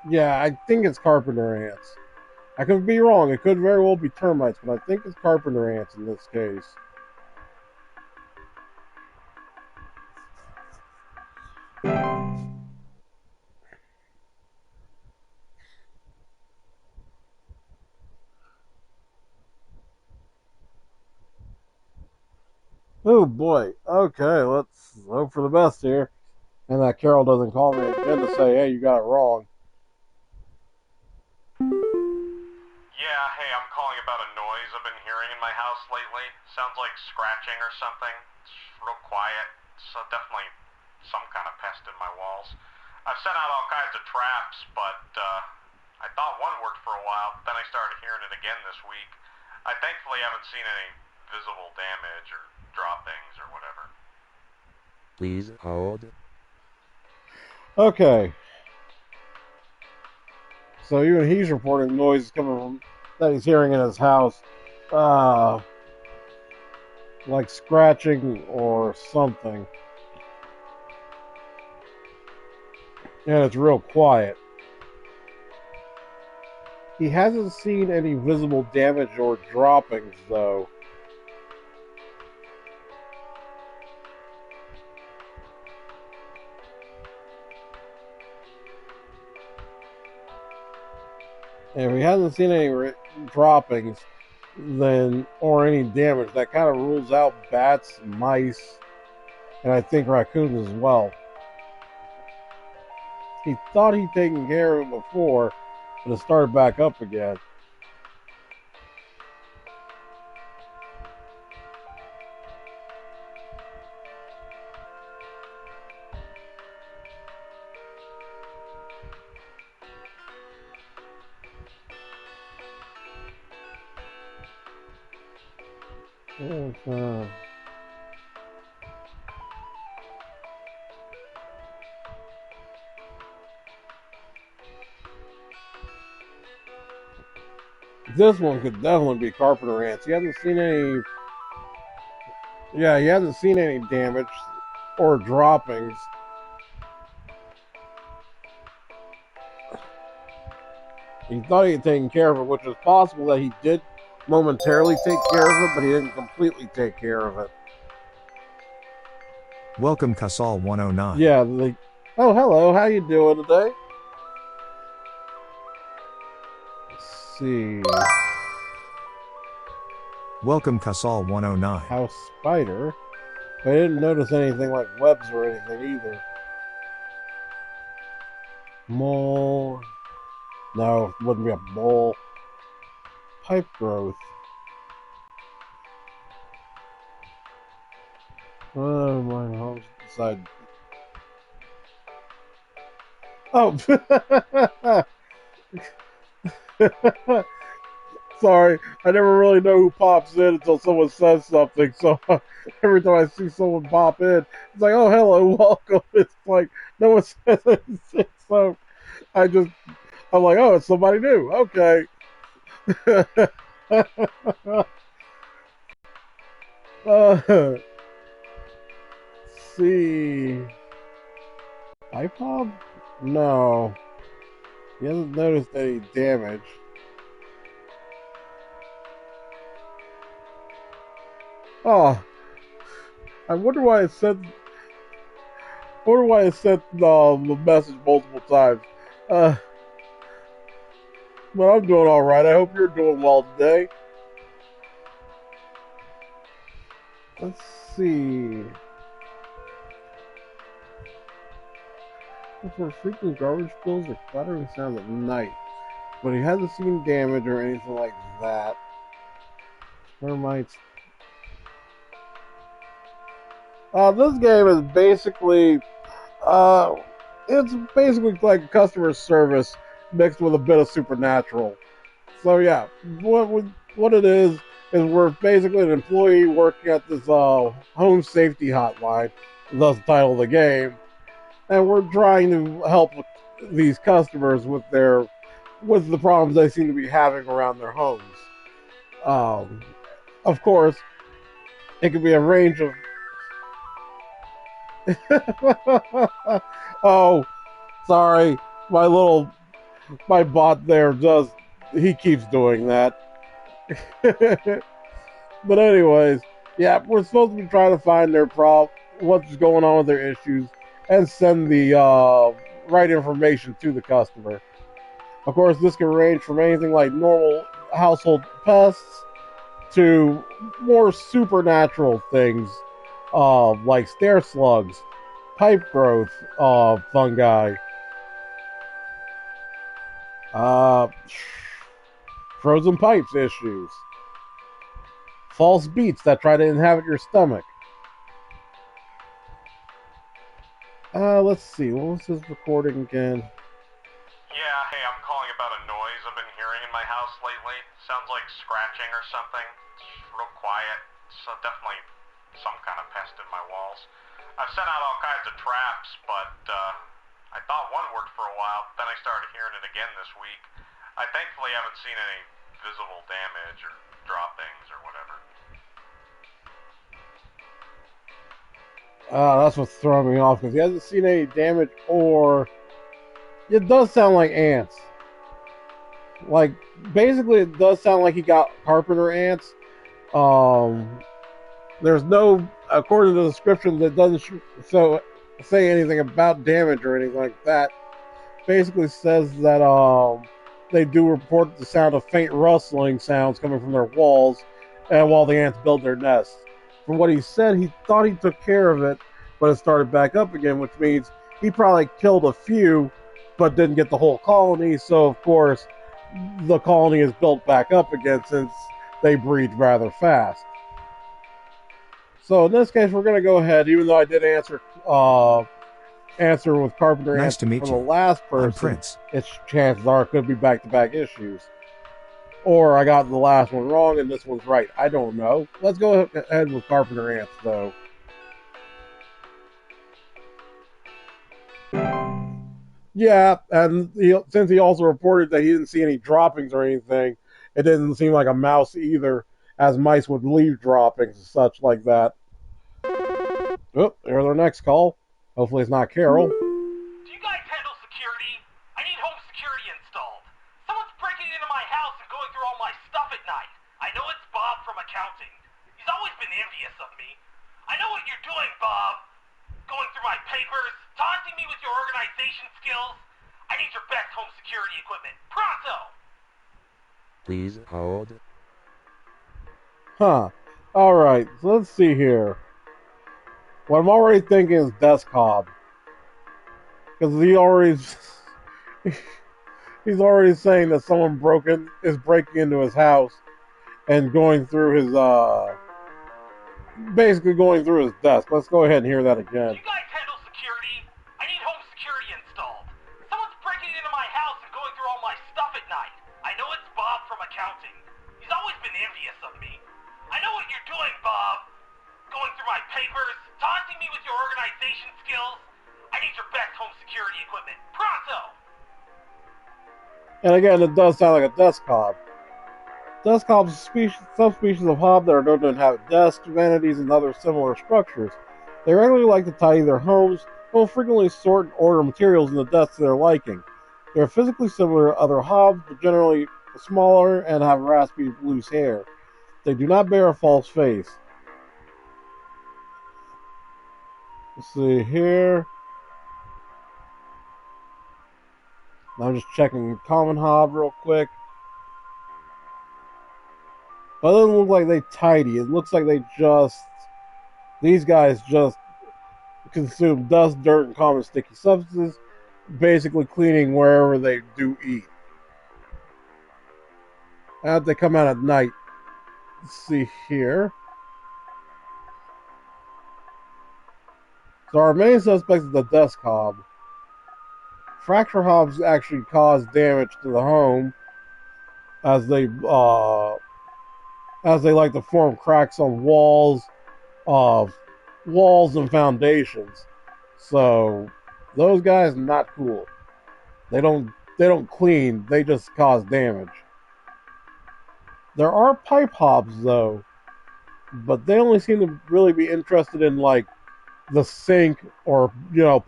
Yeah, I think it's carpenter ants. I could be wrong. It could very well be termites, but I think it's carpenter ants in this case. Oh boy. Okay, let's hope for the best here. And that Carol doesn't call me again to say, hey, you got it wrong. Yeah, hey, I'm calling about a noise I've been hearing in my house lately. Sounds like scratching or something. It's real quiet. So definitely some kind of pest in my walls. I've sent out all kinds of traps, but I thought one worked for a while, but then I started hearing it again this week. I thankfully haven't seen any visible damage or droppings or whatever. Please hold. Okay. So even he's reporting noises coming from that he's hearing in his house. Like scratching or something. And it's real quiet. He hasn't seen any visible damage or droppings, though. And if he hasn't seen any droppings, then or any damage, that kind of rules out bats, mice, and I think raccoons as well. He thought he'd taken care of it before, but it started back up again. This one could definitely be carpenter ants. He hasn't seen any. Yeah, he hasn't seen any damage or droppings. He thought he had taken care of it, which is possible that he did momentarily take care of it, but he didn't completely take care of it. Welcome Casal 109. Yeah, oh, hello, how you doing today? Let's see. Welcome Casal 109. House Spider. But I didn't notice anything like webs or anything either. Mole. No, it wouldn't be a mole. Pipe growth. Oh, my home's inside. Oh! Sorry, I never really know who pops in until someone says something. So every time I see someone pop in, it's like, "Oh, hello, welcome." It's like no one says anything, so I'm like, "Oh, it's somebody new." Okay. Let's see, iPod? No, he hasn't noticed any damage. Oh, I wonder why it said. I wonder why it sent the message multiple times. Uh, but I'm doing all right. I hope you're doing well today. Let's see. For frequent garbage spills or clattering sounds at night, but he hasn't seen damage or anything like that. Termites. This game is basically, uh, it's basically like customer service mixed with a bit of supernatural. So yeah, what it is we're basically an employee working at this home safety hotline. Thus the title of the game, and we're trying to help these customers with the problems they seem to be having around their homes. Of course, it could be a range of. Oh, sorry, my bot there does he keeps doing that. But anyways, yeah, we're supposed to be trying to find their what's going on with their issues, and send the right information to the customer. Of course, this can range from anything like normal household pests to more supernatural things, like stair slugs, pipe growth, fungi, uh, frozen pipes issues, false beats that try to inhabit your stomach. Let's see, what was his recording again? Yeah, hey, I'm calling about a noise I've been hearing in my house lately. Sounds like scratching or something. It's real quiet. So definitely some kind of pest in my walls. I've sent out all kinds of traps, but I thought one worked for a while. Then I started hearing it again this week. I thankfully haven't seen any visible damage or droppings or whatever. That's what's throwing me off because he hasn't seen any damage, or it does sound like ants. Like basically, it does sound like he got carpenter ants. Um, there's no, according to the description, that doesn't say anything about damage or anything like that. Basically says that they do report the sound of faint rustling sounds coming from their walls, and while the ants build their nests. From what he said, he thought he took care of it, but it started back up again, which means he probably killed a few, but didn't get the whole colony. So of course, the colony is built back up again since they breed rather fast. So in this case, we're going to go ahead, even though I did answer with Carpenter Nice answer to meet from you. the last I'm person. Prince. Its chances are it could be back-to-back issues. Or I got the last one wrong and this one's right. I don't know. Let's go ahead with Carpenter Ants, though. Yeah, and since he also reported that he didn't see any droppings or anything, it didn't seem like a mouse either, as mice would leave droppings and such like that. Oh, there's our next call. Hopefully it's not Carol. Do you guys handle security? I need home security installed. Someone's breaking into my house and going through all my stuff at night. I know it's Bob from accounting. He's always been envious of me. I know what you're doing, Bob. Going through my papers, taunting me with your organization skills. I need your best home security equipment. Pronto! Please hold. Huh. Alright, so let's see here. What I'm already thinking is desk hob. Because he's already saying that someone is breaking into his house and going through his basically going through his desk. Let's go ahead and hear that Do again. you guys handle security? I need home security installed. Someone's breaking into my house and going through all my stuff at night. I know it's Bob from accounting. He's always been envious of me. I know what you're doing, Bob. Going through my papers, taunting me with your organization skills. I need your best home security equipment. Pronto! And again, it does sound like a desk hob. Desk hobs are subspecies of hob that are known to inhabit desks, vanities, and other similar structures. They regularly like to tidy their homes, and will frequently sort and order materials in the desks to their liking. They are physically similar to other hobs, but generally smaller and have raspy, loose hair. They do not bear a false face. Let's see here. I'm just checking common hob real quick. But it doesn't look like they tidy. It looks like these guys just consume dust, dirt, and common sticky substances, basically cleaning wherever they do eat. And they come out at night. Let's see here. So our main suspect is the desk hob. Fracture hobs actually cause damage to the home as they like to form cracks on walls and foundations. So those guys not cool. They don't clean, they just cause damage. There are pipe hobs though, but they only seem to really be interested in like the sink or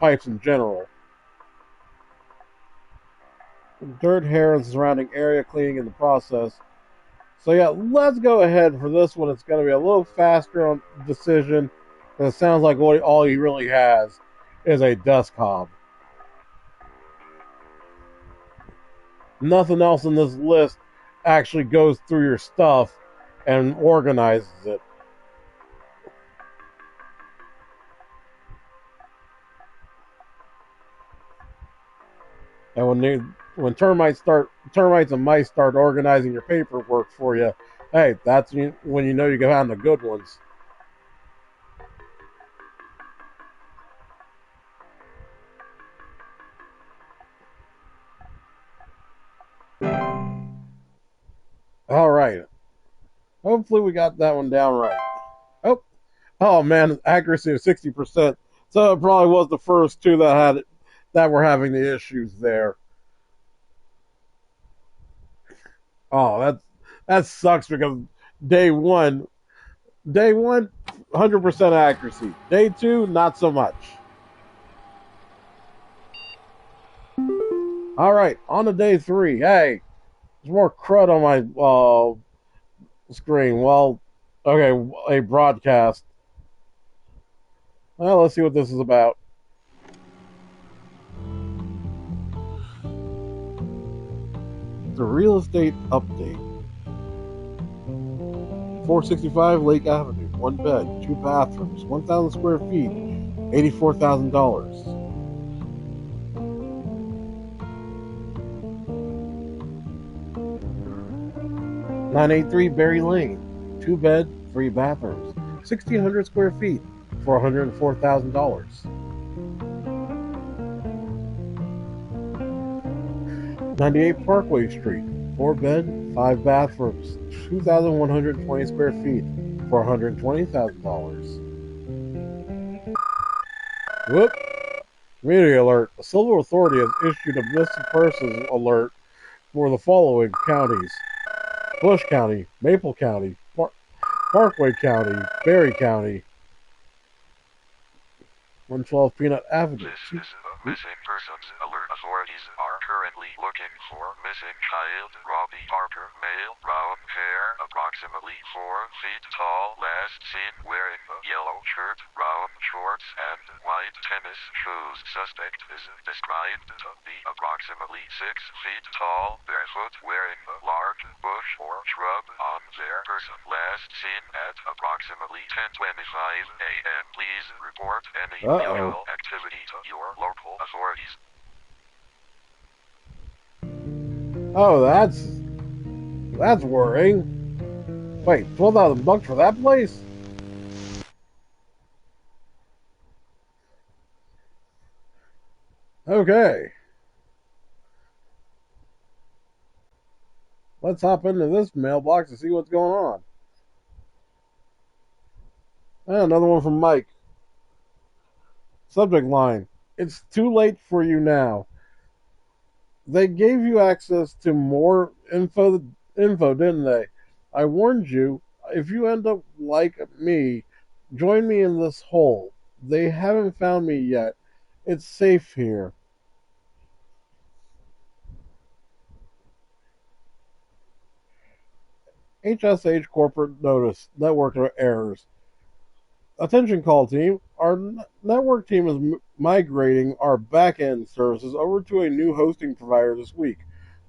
pipes in general. Dirt, hair, and surrounding area cleaning in the process. So yeah, let's go ahead for this one. It's going to be a little faster on decision. And it sounds like all he really has is a desk hob. Nothing else in this list actually goes through your stuff and organizes it. And when termites and mice start organizing your paperwork for you, hey, that's when you know you go on the good ones. All right. Hopefully we got that one down right. Oh man, accuracy of 60%. So it probably was the first two that were having the issues there. Oh, that sucks because day one, 100% accuracy. Day two, not so much. All right, on to day three. Hey, there's more crud on my screen. Well, okay, a broadcast. Well, let's see what this is about. The real estate update. 465 Lake Avenue, 1 bed, 2 bathrooms, 1,000 square feet, $84,000. $983 Berry Lane, 2 bed, 3 bathrooms, 1,600 square feet, for $104,000. 98 Parkway Street, 4 bed, 5 bathrooms, 2,120 square feet, for $120,000. Whoop! Community alert. The Silver Authority has issued a missing persons alert for the following counties: Bush County, Maple County, Parkway County, Berry County. 112 Peanut Avenue. This is a missing persons alert. Authorities are currently looking for missing child Robbie Parker, male, brown hair, approximately 4 feet tall, last seen wearing a yellow shirt, brown shorts and white tennis shoes. Suspect is described to be approximately 6 feet tall, barefoot, wearing a large bush or shrub on their person. Last seen at approximately 10:25 a.m. Please report any illegal activity to your local authorities. Oh, that's worrying. Wait, $12,000 for that place? Okay. Let's hop into this mailbox and see what's going on. Another one from Mike. Subject line: It's too late for you now. They gave you access to more info, didn't they? I warned you. If you end up like me, join me in this hole. They haven't found me yet. It's safe here. HSH corporate notice. Network errors. Attention call team. Our network team is migrating our back-end services over to a new hosting provider this week,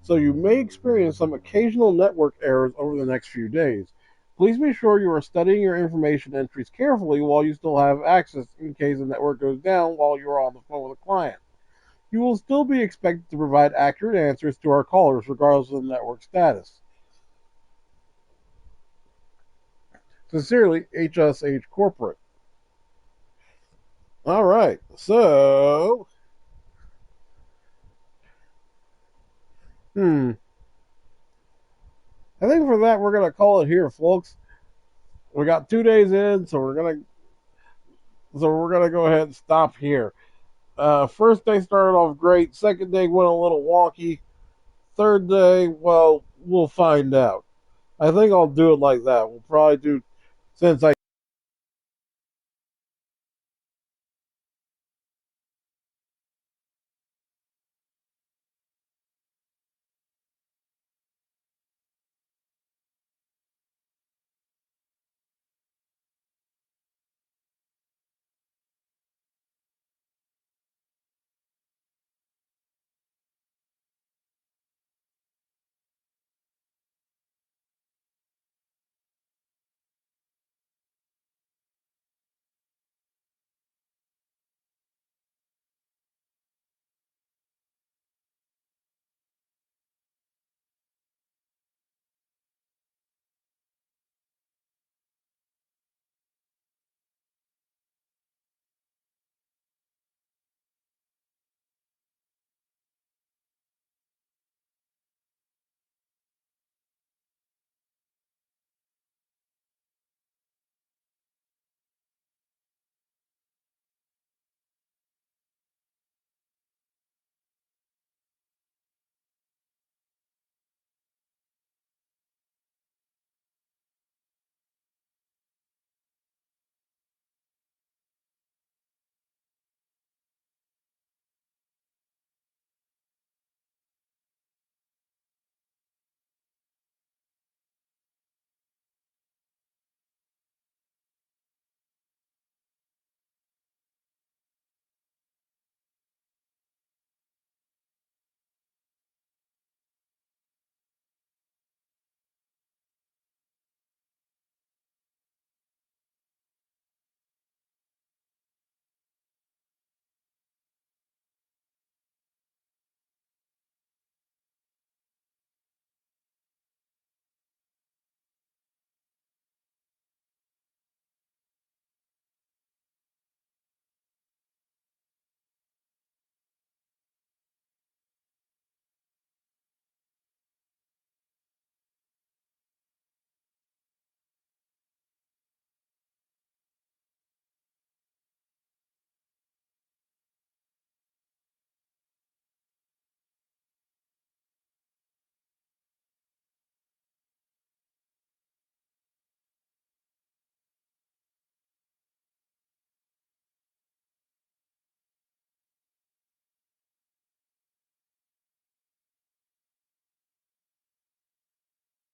so you may experience some occasional network errors over the next few days. Please be sure you are studying your information entries carefully while you still have access in case the network goes down while you are on the phone with a client. You will still be expected to provide accurate answers to our callers regardless of the network status. Sincerely, HSH Corporate. All right, so I think for that we're gonna call it here, folks. We got 2 days in, so we're gonna go ahead and stop here. First day started off great. Second day went a little wonky. Third day, well, we'll find out. I think I'll do it like that. We'll probably do, since I